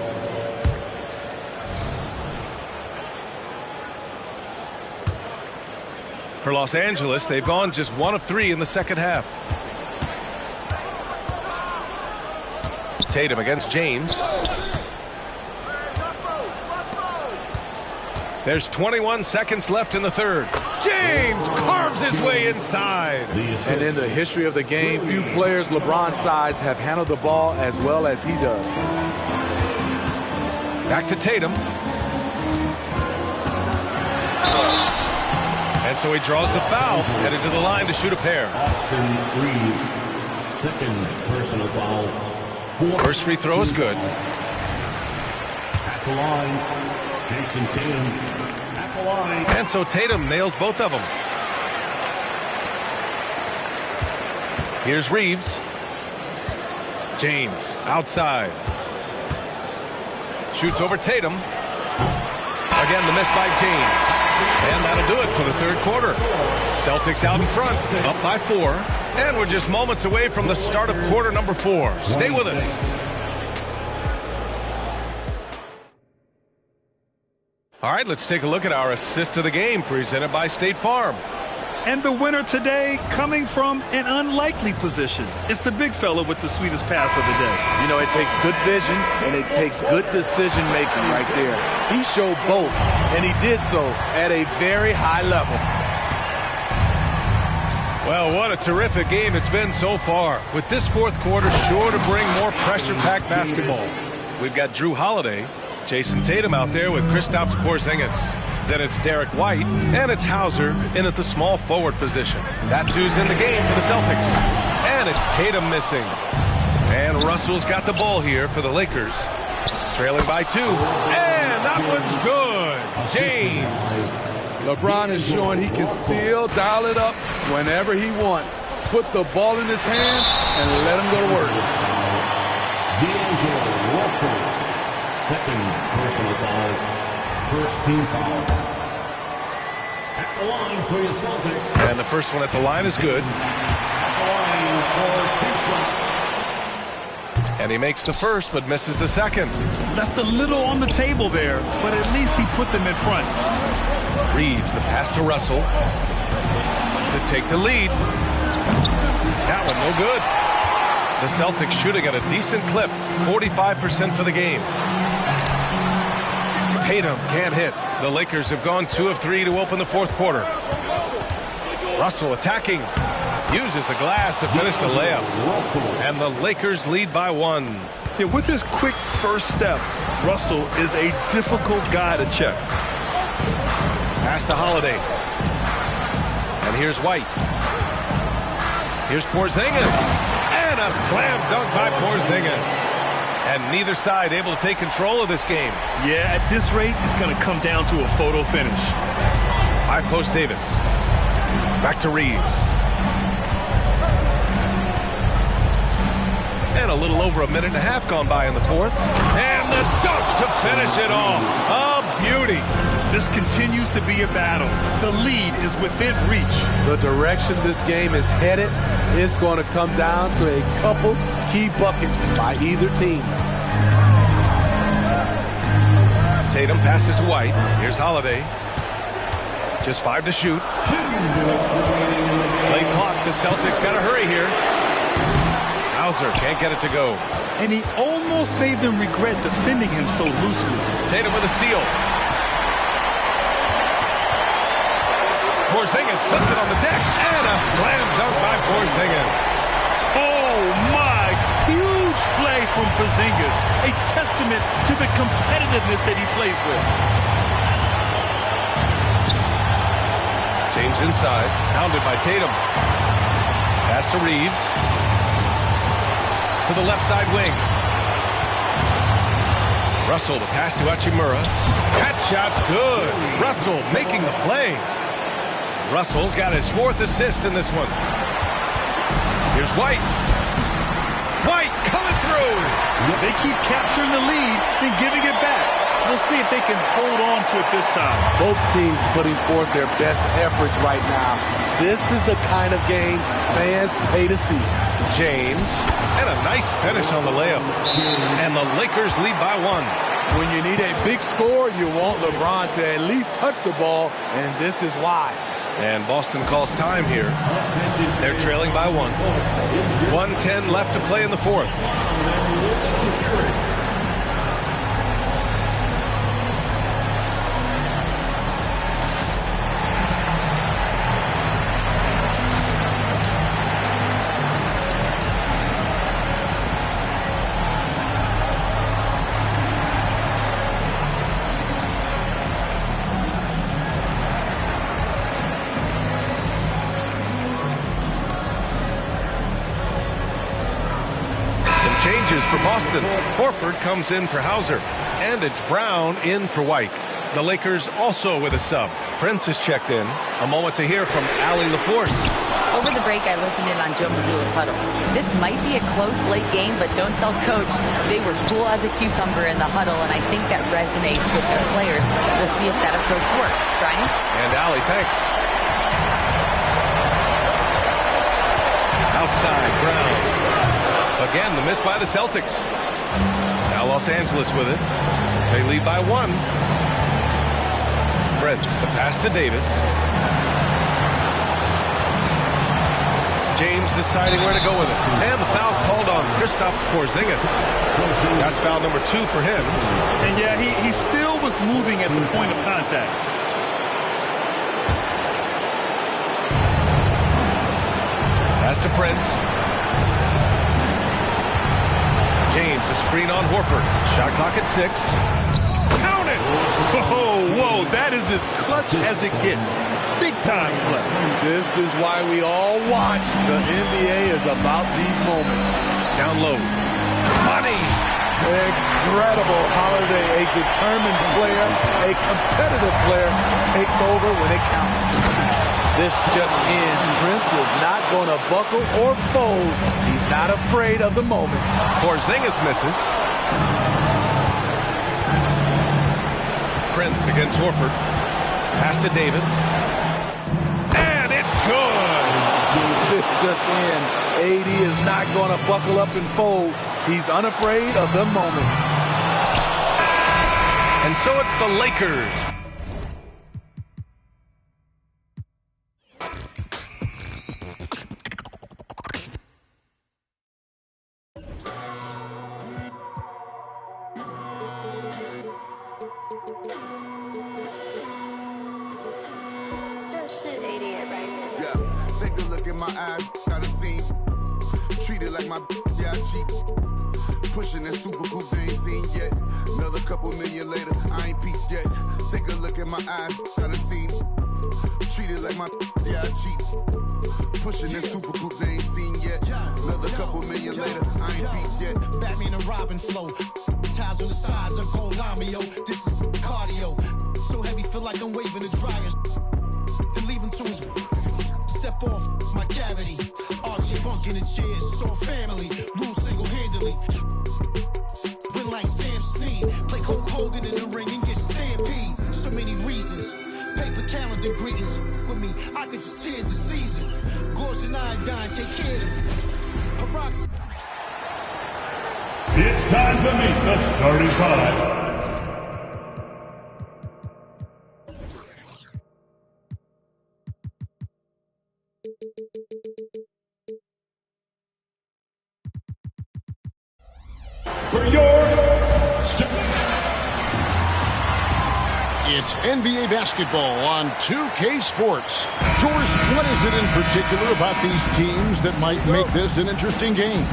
For Los Angeles, they've gone just 1 of 3 in the second half. Tatum against James. There's 21 seconds left in the third. James carves his way inside. And in the history of the game, few players LeBron's size have handled the ball as well as he does. Back to Tatum. And so he draws the foul, headed to the line to shoot a pair. Austin Reeves, second personal foul. First free throw is good. At the line, Jason Tatum. At the line. And so Tatum nails both of them. Here's Reeves. James outside. Shoots over Tatum. Again, the miss by James. And that'll do it for the third quarter. Celtics out in front, up by 4. And we're just moments away from the start of quarter number 4. Stay with us. All right, let's take a look at our assist of the game presented by State Farm. And the winner today coming from an unlikely position. It's the big fella with the sweetest pass of the day. You know, it takes good vision and it takes good decision making right there. He showed both, and he did so at a very high level. Well, what a terrific game it's been so far. With this fourth quarter sure to bring more pressure-packed basketball. We've got Drew Holiday, Jason Tatum out there with Kristaps Porzingis. Then it's Derek White, and it's Hauser in at the small forward position. That's who's in the game for the Celtics. And it's Tatum missing. And Russell's got the ball here for the Lakers. Trailing by 2. And that one's good. James. LeBron is showing he can still dial it up whenever he wants. Put the ball in his hands and let him go to work. D'Angelo Russell, second personal foul, first team foul. At the line for your Celtics. And the first one at the line is good. At the line for 2 shots. And he makes the first, but misses the second. Left a little on the table there, but at least he put them in front. Reeves, the pass to Russell to take the lead. That one no good. The Celtics shooting at a decent clip, 45% for the game. Tatum can't hit. The Lakers have gone 2 of 3 to open the fourth quarter. Russell attacking. Uses the glass to finish the layup. And the Lakers lead by 1. Yeah, with his quick first step, Russell is a difficult guy to check. Pass to Holiday. And here's White. Here's Porzingis. And a slam dunk by Porzingis. And neither side able to take control of this game. Yeah, at this rate, it's going to come down to a photo finish. High post Davis. Back to Reeves. And a little over a minute and a half gone by in the fourth. And the dunk to finish it off. A beauty. This continues to be a battle. The lead is within reach. The direction this game is headed is going to come down to a couple key buckets by either team. Tatum passes to White. Here's Holiday. Just 5 to shoot. Late clock. The Celtics got to hurry here. Hauser can't get it to go. And he almost made them regret defending him so loosely. Tatum with a steal. Porzingis puts it on the deck. And a slam dunk by Porzingis. Oh, my. Huge play from Porzingis. A testament to the competitiveness that he plays with. James inside. Pounded by Tatum. Pass to Reeves. To the left side wing. Russell, the pass to Hachimura. That shot's good. Russell making the play. Russell's got his 4th assist in this one. Here's White. White coming through. They keep capturing the lead and giving it back. We'll see if they can hold on to it this time. Both teams putting forth their best efforts right now. This is the kind of game fans pay to see. James, and a nice finish on the layup. And the Lakers lead by 1. When you need a big score, you want LeBron to at least touch the ball, and this is why. And Boston calls time here. They're trailing by 1. 1:10 left to play in the fourth. Changes for Boston. Horford comes in for Hauser. And it's Brown in for White. The Lakers also with a sub. Prince is checked in. A moment to hear from Allie LaForce. Over the break, I listened in on Joe Mazzulla's huddle. This might be a close late game, but don't tell Coach. They were cool as a cucumber in the huddle, and I think that resonates with their players. We'll see if that approach works. Brian? And Allie, thanks. Outside, Brown. Again, the miss by the Celtics. Now Los Angeles with it. They lead by 1. Prince, the pass to Davis. James deciding where to go with it. And the foul called on Kristaps Porzingis. That's foul number 2 for him. And yeah, he still was moving at the point of contact. Pass to Prince. James, a screen on Horford. Shot clock at 6. Count it! Whoa, that is as clutch as it gets. Big time play. This is why we all watch. The NBA is about these moments. Down low. Money! Incredible Holiday, a determined player, a competitive player, takes over when it counts. This just in, Prince is not going to buckle or fold. He's not afraid of the moment. Porzingis misses. Prince against Horford. Pass to Davis. And it's good! This just in, AD is not going to buckle up and fold. He's unafraid of the moment. And so it's the Lakers. Take a look at my eyes, gotta see. Treat it like my yeah, I cheat. Pushing that super coupe they ain't seen yet. Another couple million later, I ain't peaked yet. Take a look at my eyes, gotta see. Treat it like my yeah, I cheat. Pushing that super coupe they ain't seen yet. Another couple million later, I ain't peaked yet. Batman and Robin flow. Ties on the sides of gold lamio. This is cardio. So heavy, feel like I'm waving a dryer. Then leave him to his step off my cavity. Archie Funk in the chairs, so family. Rule single-handedly. Win like Sam Snead. Play Hulk Hogan in the ring and get stampede. So many reasons. Paper calendar greetings. With me, I could just tears the season. Gauze and iodine, take care of them. Paroxysm. It's time to meet the starting five. For your It's NBA basketball on 2K Sports. George, what is it in particular about these teams that might make this an interesting game?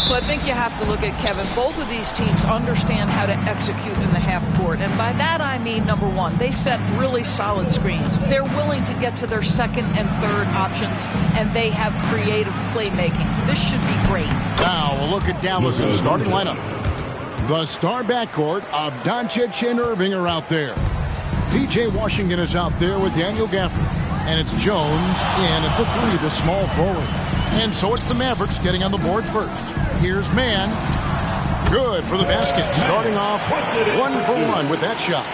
Well, I think you have to look at, Kevin, both of these teams understand how to execute in the half court. And by that, I mean, number one, they set really solid screens. They're willing to get to their second and third options, and they have creative playmaking. This should be great. Now, a look at Dallas' starting lineup. The star backcourt of Doncic and Irving are out there. P.J. Washington is out there with Daniel Gafford. And it's Jones in at the 3, the small forward. And so it's the Mavericks getting on the board first. Here's Mann. Good for the basket. Starting off 1-for-1 with that shot.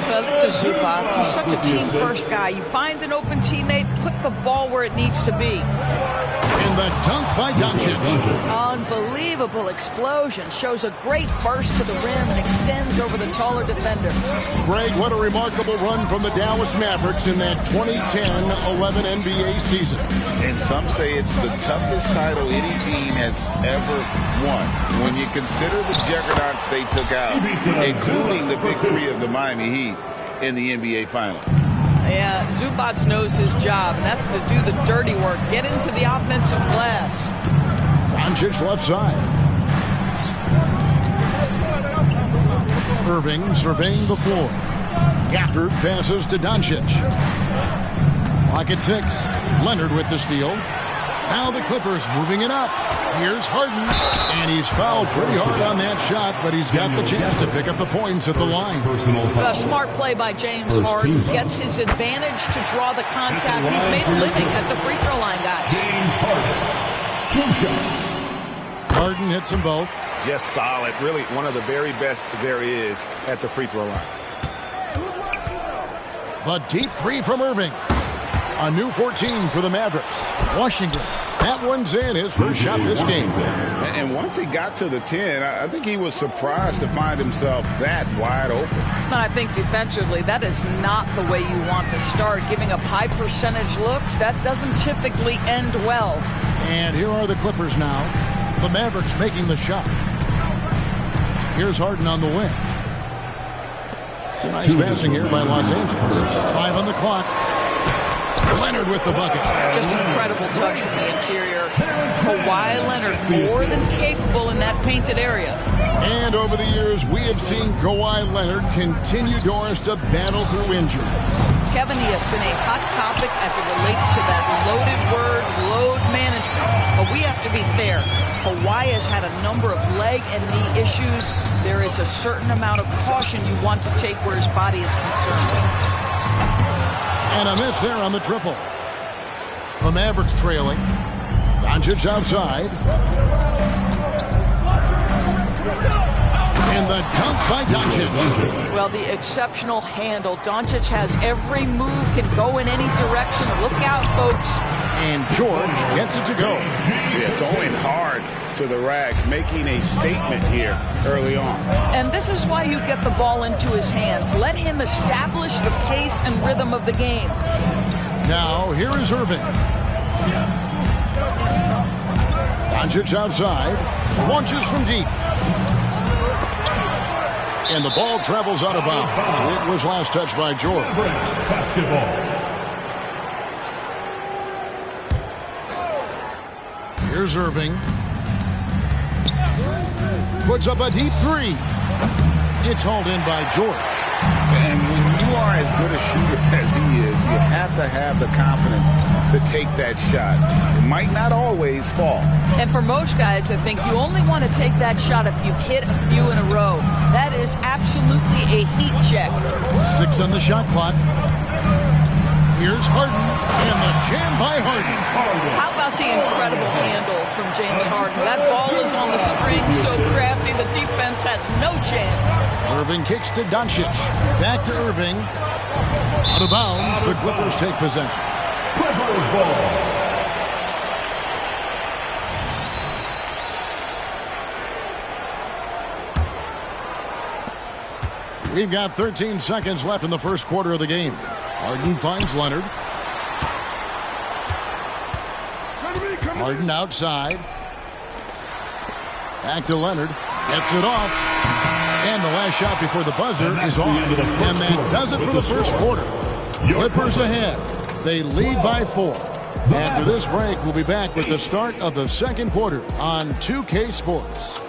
Well, this is Zubac. He's such a team-first guy. You find an open teammate, put the ball where it needs to be. And the dunk by Doncic. Unbelievable explosion. Shows a great burst to the rim and extends over the taller defender. Greg, what a remarkable run from the Dallas Mavericks in that 2010-11 NBA season. And some say it's the toughest title any team has ever won. When you consider the juggernauts they took out, including the victory of the Miami Heat in the NBA Finals. Yeah, Zubac knows his job, and that's to do the dirty work. Get into the offensive glass. Doncic left side. Irving surveying the floor. Gafford passes to Doncic. Clock at 6. Leonard with the steal. Now the Clippers moving it up. Here's Harden, and he's fouled pretty hard on that shot, but he's got the chance to pick up the points at the line. A smart play by James Harden. Gets his advantage to draw the contact. He's made a living at the free throw line, guys. James Harden, 2 shots. Harden hits them both. Just solid. Really one of the very best there is at the free throw line. The deep 3 from Irving. A new 14 for the Mavericks. Washington. That one's in, his first shot this game. And once he got to the 10, I think he was surprised to find himself that wide open. I think defensively, that is not the way you want to start. Giving up high percentage looks, that doesn't typically end well. And here are the Clippers now. The Mavericks making the shot. Here's Harden on the wing. It's a nice passing here by Los Angeles. 5 on the clock. Leonard with the bucket. Just incredible touch from the interior. Kawhi Leonard more than capable in that painted area. And over the years, we have seen Kawhi Leonard continue, Doris, to battle through injury. Kevin, he has been a hot topic as it relates to that loaded word, load management. But we have to be fair. Kawhi has had a number of leg and knee issues. There is a certain amount of caution you want to take where his body is concerned. And a miss there on the triple. The Mavericks trailing. Doncic outside. And the dunk by Doncic. Well, the exceptional handle. Doncic has every move, can go in any direction. Look out, folks. And George gets it to go. Yeah, going hard to the rack, making a statement here early on. And this is why you get the ball into his hands. Let him establish the pace and rhythm of the game. Now, here is Irving. Doncic outside. Launches from deep. And the ball travels out of bounds. It was last touched by George. Here's Irving. Puts up a deep three. It's hauled in by George. And when you are as good a shooter as he is, you have to have the confidence to take that shot. It might not always fall. And for most guys, I think you only want to take that shot if you've hit a few in a row. That is absolutely a heat check. 6 on the shot clock. Here's Harden, and the jam by Harden. How about the incredible handle from James Harden? That ball is on the string, so crafty, the defense has no chance. Irving kicks to Doncic. Back to Irving. Out of bounds, the Clippers take possession. Clippers ball. We've got 13 seconds left in the first quarter of the game. Harden finds Leonard. Harden outside. Back to Leonard. Gets it off. And the last shot before the buzzer is off. And that does it for the first quarter. Clippers ahead. They lead by 4. After this break, we'll be back with the start of the second quarter on 2K Sports.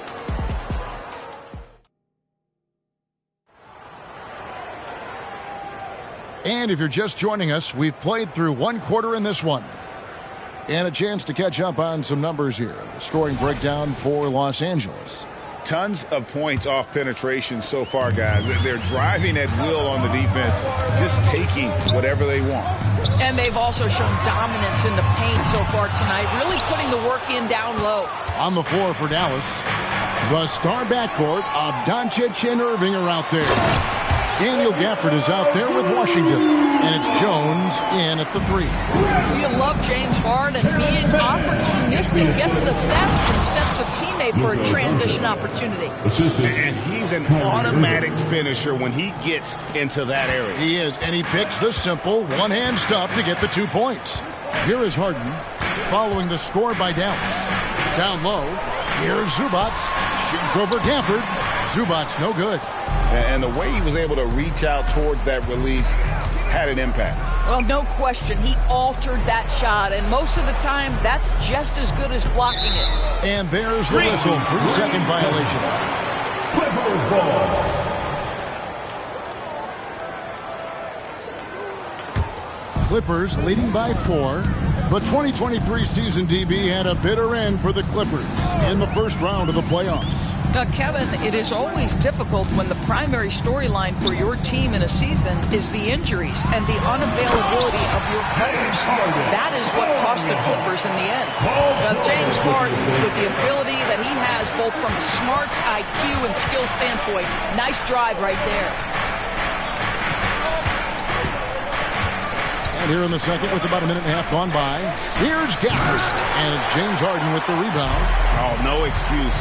And if you're just joining us, we've played through one quarter in this one. And a chance to catch up on some numbers here. The scoring breakdown for Los Angeles. Tons of points off penetration so far, guys. They're driving at will on the defense, just taking whatever they want. And they've also shown dominance in the paint so far tonight, really putting the work in down low. On the floor for Dallas, the star backcourt of Doncic and Irving are out there. Daniel Gafford is out there with Washington. And it's Jones in at the 3. You love James Harden being opportunistic, gets the theft and sets a teammate for a transition opportunity. And he's an automatic finisher when he gets into that area. He is, and he picks the simple one-hand stuff to get the 2 points. Here is Harden following the score by Dallas. Down low, here's Zubac. Shoots over Gafford. Zubac no good. And the way he was able to reach out towards that release had an impact. Well, no question. He altered that shot, and most of the time, that's just as good as blocking it. And there's the whistle. 3-second violation. Clippers ball. Clippers leading by 4. The 2023 season, DB, had a bitter end for the Clippers in the first round of the playoffs. Now, Kevin, it is always difficult when the primary storyline for your team in a season is the injuries and the unavailability of your players. That is what cost the Clippers in the end. Now, James Harden, with the ability that he has both from smarts, IQ, and skill standpoint, nice drive right there. And here in the second with about a minute and a half gone by, here's Gafford. And it's James Harden with the rebound. Oh, no excuse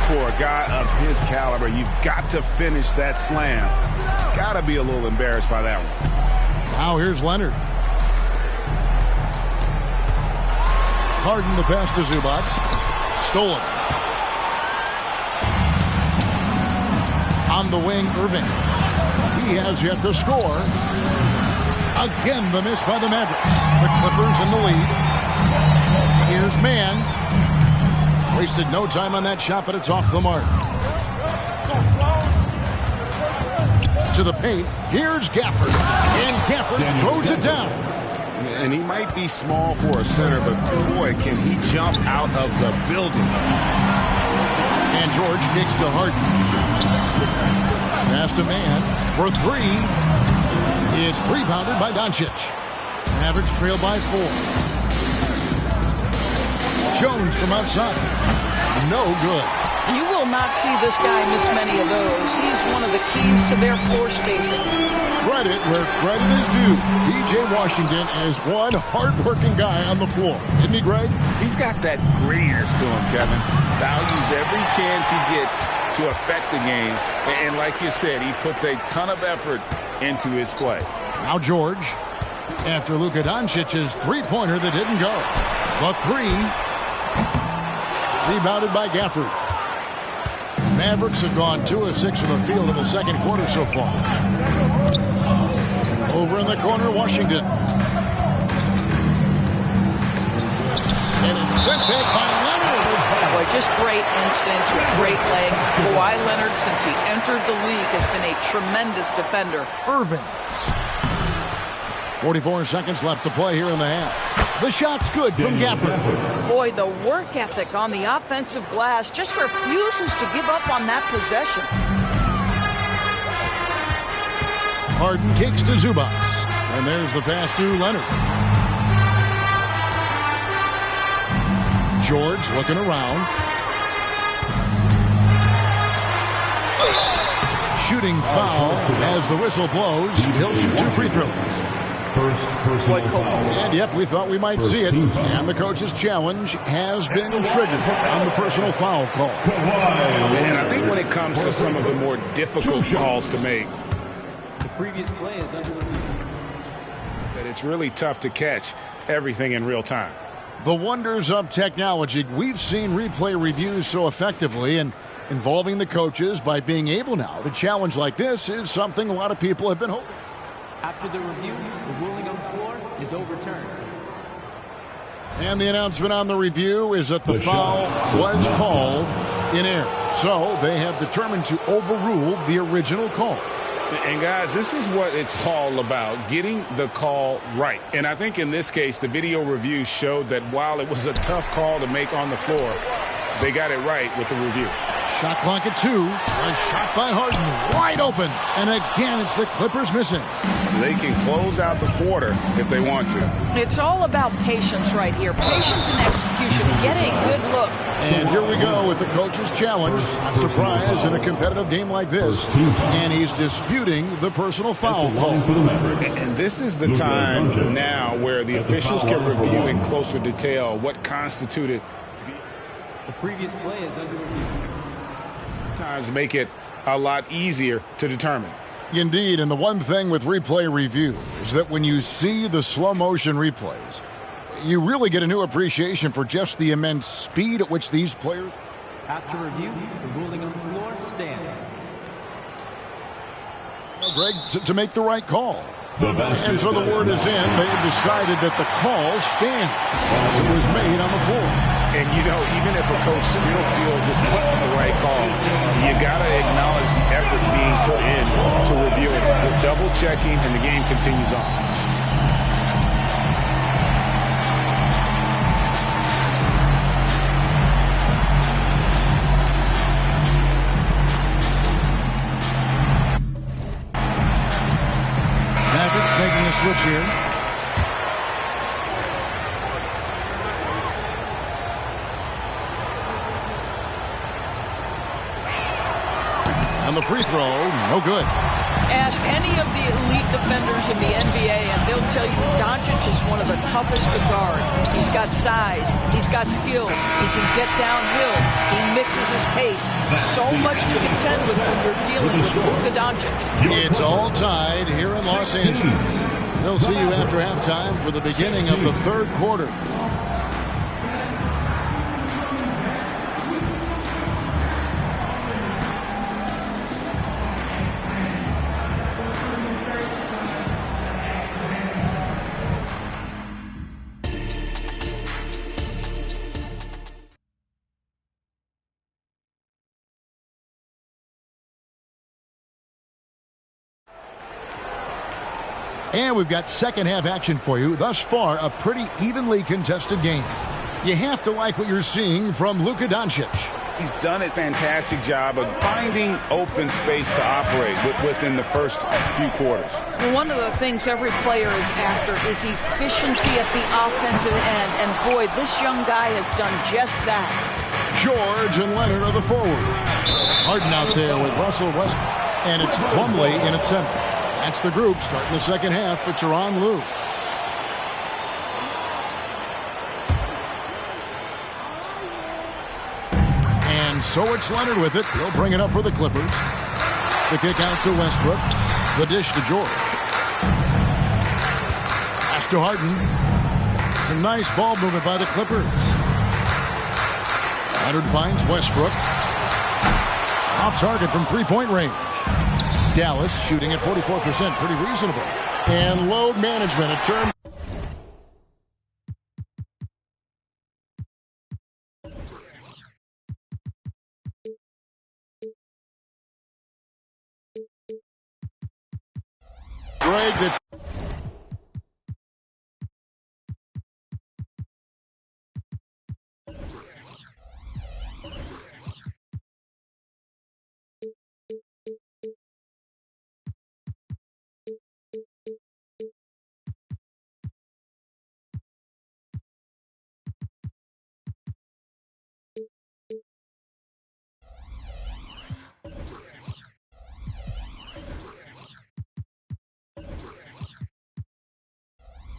for a guy of his caliber. You've got to finish that slam. Got to be a little embarrassed by that one. Now here's Leonard. Harden the pass to Zubac. Stolen. On the wing, Irving. He has yet to score. Again, the miss by the Mavericks. The Clippers in the lead. Here's Mann. Wasted no time on that shot, but it's off the mark. To the paint. Here's Gafford. And Gafford throws it down. And he might be small for a center, but boy, can he jump out of the building. And George kicks to Harden. Pass to Mann for three. It's rebounded by Doncic. Mavericks trail by 4. Jones from outside. No good. You will not see this guy miss many of those. He's one of the keys to their floor spacing. Credit where credit is due. P.J. Washington is one hard-working guy on the floor. Isn't he, Greg? He's got that grittiness to him, Kevin. Values every chance he gets to affect the game. And like you said, he puts a ton of effort into his play. Now George, after Luka Doncic's three-pointer that didn't go. The three, rebounded by Gafford. Mavericks have gone 2 of 6 from the field in the second quarter so far. Over in the corner, Washington. And it's sent back by Leonard. Boy, just great instincts with great leg. Kawhi Leonard, since he entered the league, has been a tremendous defender. Irving. 44 seconds left to play here in the half. The shot's good from Gafford. Boy, the work ethic on the offensive glass just refuses to give up on that possession. Harden kicks to Zubac. And there's the pass to Leonard. George looking around. Shooting foul as the whistle blows. He'll shoot 2 free throws. And yep, we thought we might see it. And the coach's challenge has been triggered on the personal foul call. And I think when it comes to some of the more difficult calls to make, The previous play is under review. that it's really tough to catch everything in real time. The wonders of technology. We've seen replay reviews so effectively, and involving the coaches by being able now to challenge like this is something a lot of people have been hoping. After the review, the ruling on the floor is overturned. And the announcement on the review is that the foul was called in error. So they have determined to overrule the original call. And guys, this is what it's all about, getting the call right. And I think in this case, the video review showed that while it was a tough call to make on the floor, they got it right with the review. Shot clock at 2. A shot by Harden, wide open. And again, it's the Clippers missing. They can close out the quarter if they want to. It's all about patience right here. Patience and execution. Get a good look. And here we go with the coach's challenge. Surprise in a competitive game like this. And he's disputing the personal foul call. And this is the time now where the officials can review in closer detail what constituted. The previous play is under review. Times make it a lot easier to determine. Indeed, and the one thing with replay review is that when you see the slow motion replays, you really get a new appreciation for just the immense speed at which these players. After review, the ruling on the floor stands. Well, Greg, to make the right call. And so the word is in. They've decided that the call stands as it was made on the floor. And, you know, even if a coach still feels this wasn't the right call, you got to acknowledge the effort being put in to review it. They're double-checking, and the game continues on. Mavericks making a switch here. And the free throw, no good. Ask any of the elite defenders in the NBA, and they'll tell you Doncic is one of the toughest to guard. He's got size. He's got skill. He can get downhill. He mixes his pace. So much to contend with when you're dealing with Luka Doncic. It's all tied here in Los Angeles. We'll see you after halftime for the beginning of the third quarter. And we've got second half action for you. Thus far, a pretty evenly contested game. You have to like what you're seeing from Luka Doncic. He's done a fantastic job of finding open space to operate within the first few quarters. Well, one of the things every player is after is efficiency at the offensive end. And boy, this young guy has done just that. George and Leonard are the forward. Harden out there with Russell Westbrook. And it's Plumlee in at center. That's the group starting the second half for Tyronn Lue. And so it's Leonard with it. He'll bring it up for the Clippers. The kick out to Westbrook. The dish to George. Pass to Harden. Some nice ball movement by the Clippers. Leonard finds Westbrook. Off target from three-point range. Dallas shooting at 44%, pretty reasonable. And load management, a term. Greg, that's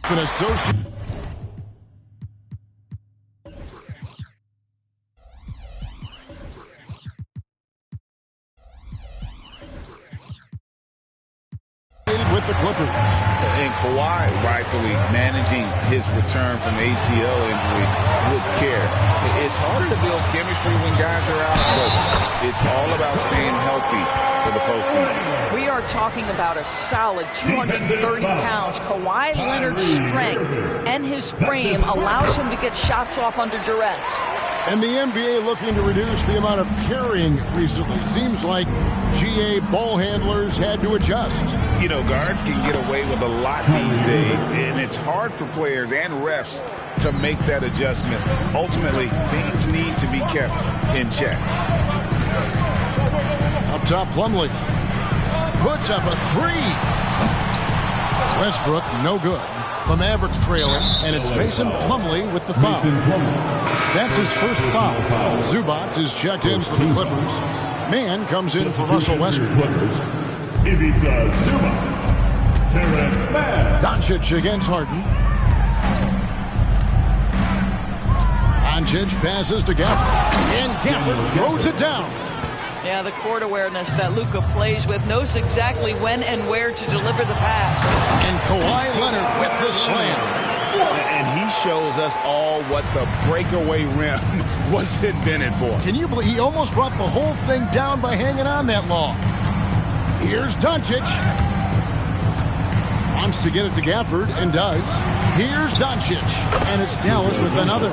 an associate. With the Clippers. And Kawhi rightfully managing his return from ACL injury with care. It's harder to build chemistry when guys are out, but it's all about staying healthy for the postseason. We are talking about a solid 230 pounds. Kawhi Leonard's strength and his frame allows him to get shots off under duress. And the NBA looking to reduce the amount of carrying recently. Seems like GA ball handlers had to adjust. You know, guards can get away with a lot these days, and it's hard for players and refs to make that adjustment. Ultimately, things need to be kept in check. Up top, Plumlee puts up a three. Westbrook, no good. The Mavericks trailing, and it's Mason Plumlee with the foul. That's his first foul. Zubac is checked in for the Clippers. Mann comes in for Russell Westbrook. Ivica Zubac. Terrence Mann. Doncic against Harden. Doncic passes to Gafford. And Gafford throws it down. Yeah, the court awareness that Luka plays with, knows exactly when and where to deliver the pass. And Kawhi Leonard with the slam. And he shows us all what the breakaway rim was invented for. Can you believe he almost brought the whole thing down by hanging on that long? Here's Doncic. Wants to get it to Gafford and does. Here's Doncic. And it's Dallas with another.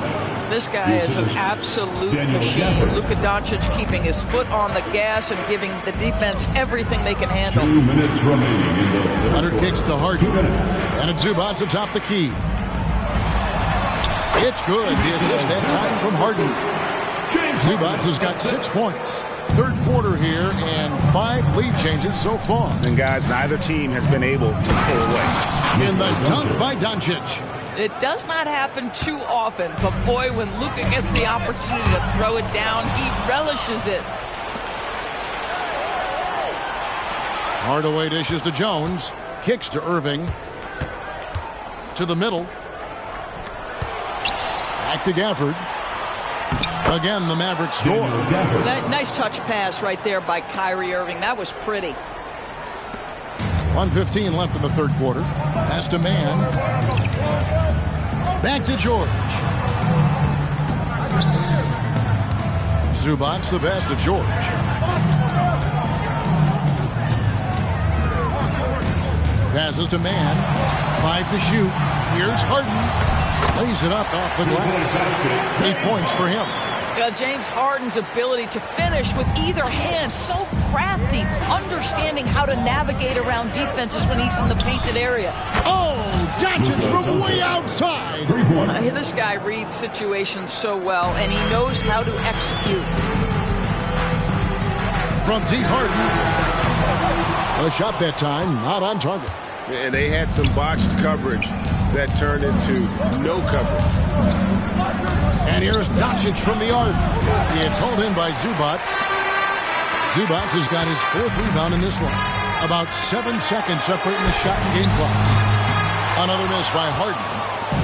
This guy is an absolute machine. Luka Doncic keeping his foot on the gas and giving the defense everything they can handle. 2 minutes remaining in the Leonard kicks to Harden. And it's Zubac atop the key. It's good. The assist that time from Harden. Zubac has got 6 points. Third quarter here and 5 lead changes so far. And guys, neither team has been able to pull away. In the dunk by Doncic. It does not happen too often, but boy, when Luka gets the opportunity to throw it down, he relishes it. Hardaway dishes to Jones. Kicks to Irving. To the middle. Back to Gafford. Again, the Mavericks score. That nice touch pass right there by Kyrie Irving. That was pretty. 1:15 left in the third quarter. Pass to Mann. Back to George. Zubac the pass to George. Passes to Mann. 5 to shoot. Here's Harden. Lays it up off the glass. 8 points for him. James Harden's ability to finish with either hand, so crafty, understanding how to navigate around defenses when he's in the painted area. Oh, Doncic from way outside. This guy reads situations so well, and he knows how to execute. From deep, Harden. A shot that time, not on target. And they had some botched coverage that turned into no coverage. And here's Doncic from the arc. It's hauled in by Zubats. Zubats has got his 4th rebound in this one. About 7 seconds separating the shot and game clocks. Another miss by Harden.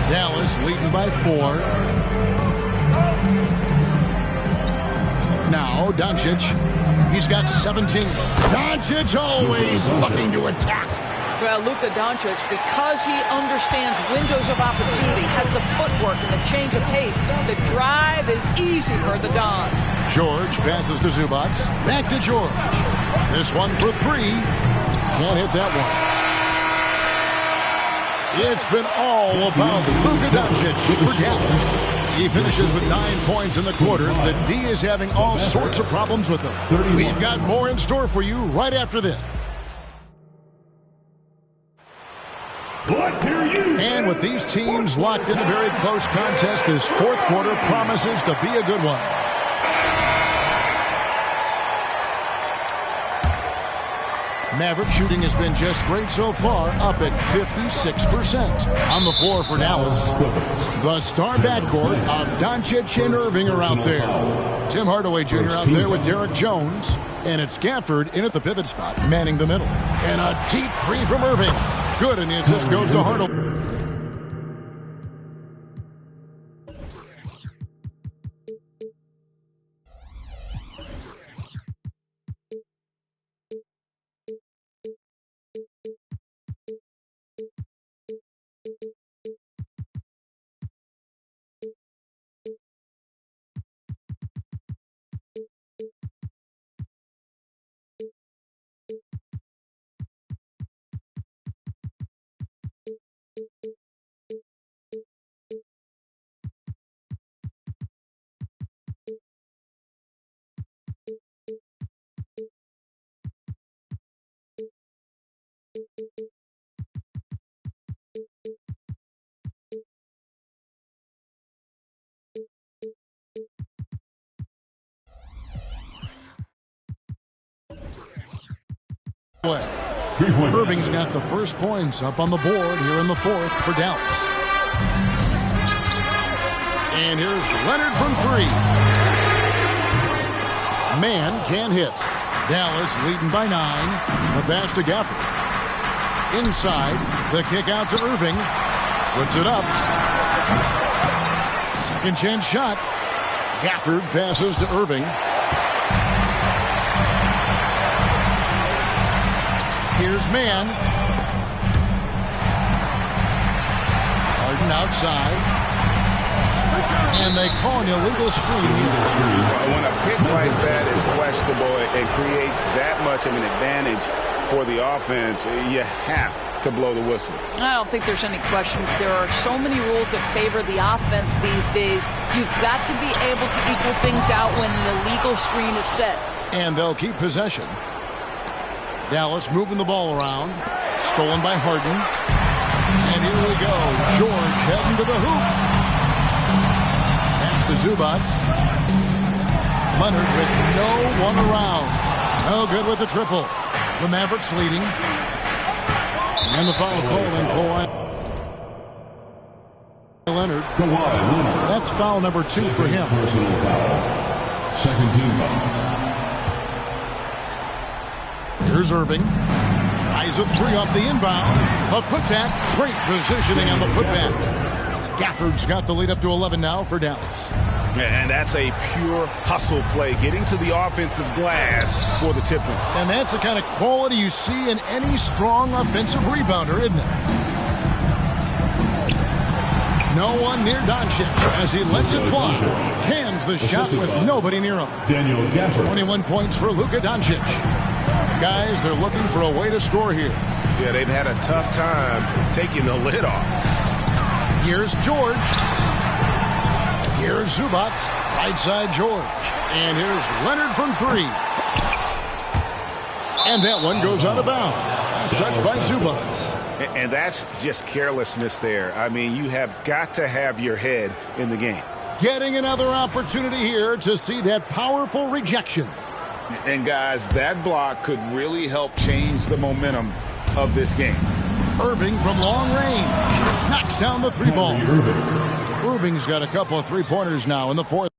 Dallas leading by 4. Now Doncic. He's got 17. Doncic always looking to attack. Well, Luka Doncic, because he understands windows of opportunity, has the footwork and the change of pace, the drive is easy for the Don. George passes to Zubats. Back to George. This one for 3. Can't hit that one. It's been all about Luka Doncic for Dallas. He finishes with 9 points in the quarter. The D is having all sorts of problems with him. We've got more in store for you right after this. And with these teams locked in a very close contest, this 4th quarter promises to be a good one. Maverick shooting has been just great so far, up at 56%. On the floor for Dallas, the star backcourt of Doncic and Irving are out there. Tim Hardaway Jr. out there with Derek Jones. And it's Gafford in at the pivot spot, manning the middle. And a deep 3 from Irving. Good, and the assist goes to Hardaway. Irving's got the first points up on the board here in the 4th for Dallas. And here's Leonard from 3. Man can't hit. Dallas leading by 9. The pass to Gafford. Inside, the kick out to Irving. Puts it up. Second chance shot. Gafford passes to Irving. Here's Man. Harden outside. And they call an illegal screen here. When a pick like that is questionable, it creates that much of an advantage for the offense. You have to blow the whistle. I don't think there's any question. There are so many rules that favor the offense these days. You've got to be able to equal things out when an illegal screen is set. And they'll keep possession. Dallas moving the ball around. Stolen by Harden. And here we go. George heading to the hoop. Pass to Zubats. Leonard with no one around. No good with the triple. The Mavericks leading. And the foul called on Kawhi Leonard. That's foul number 2 for him. Second team foul. Here's Irving. Tries a 3 off the inbound. A putback. Great positioning on the putback. Gafford's got the lead up to 11 now for Dallas. And that's a pure hustle play, getting to the offensive glass for the tip-in. And that's the kind of quality you see in any strong offensive rebounder, isn't it? No one near Doncic as he lets it fly. Cans the shot with nobody near him. 21 points for Luka Doncic. Guys, they're looking for a way to score here. Yeah, they've had a tough time taking the lid off. Here's George. Here's Zubats. Right side George. And here's Leonard from 3. And that one goes out of bounds. Last touch by Zubas. And that's just carelessness there. I mean, you have got to have your head in the game. Getting another opportunity here to see that powerful rejection. And, guys, that block could really help change the momentum of this game. Irving from long range knocks down the 3 ball. Irving's got a couple of 3-pointers now in the 4th.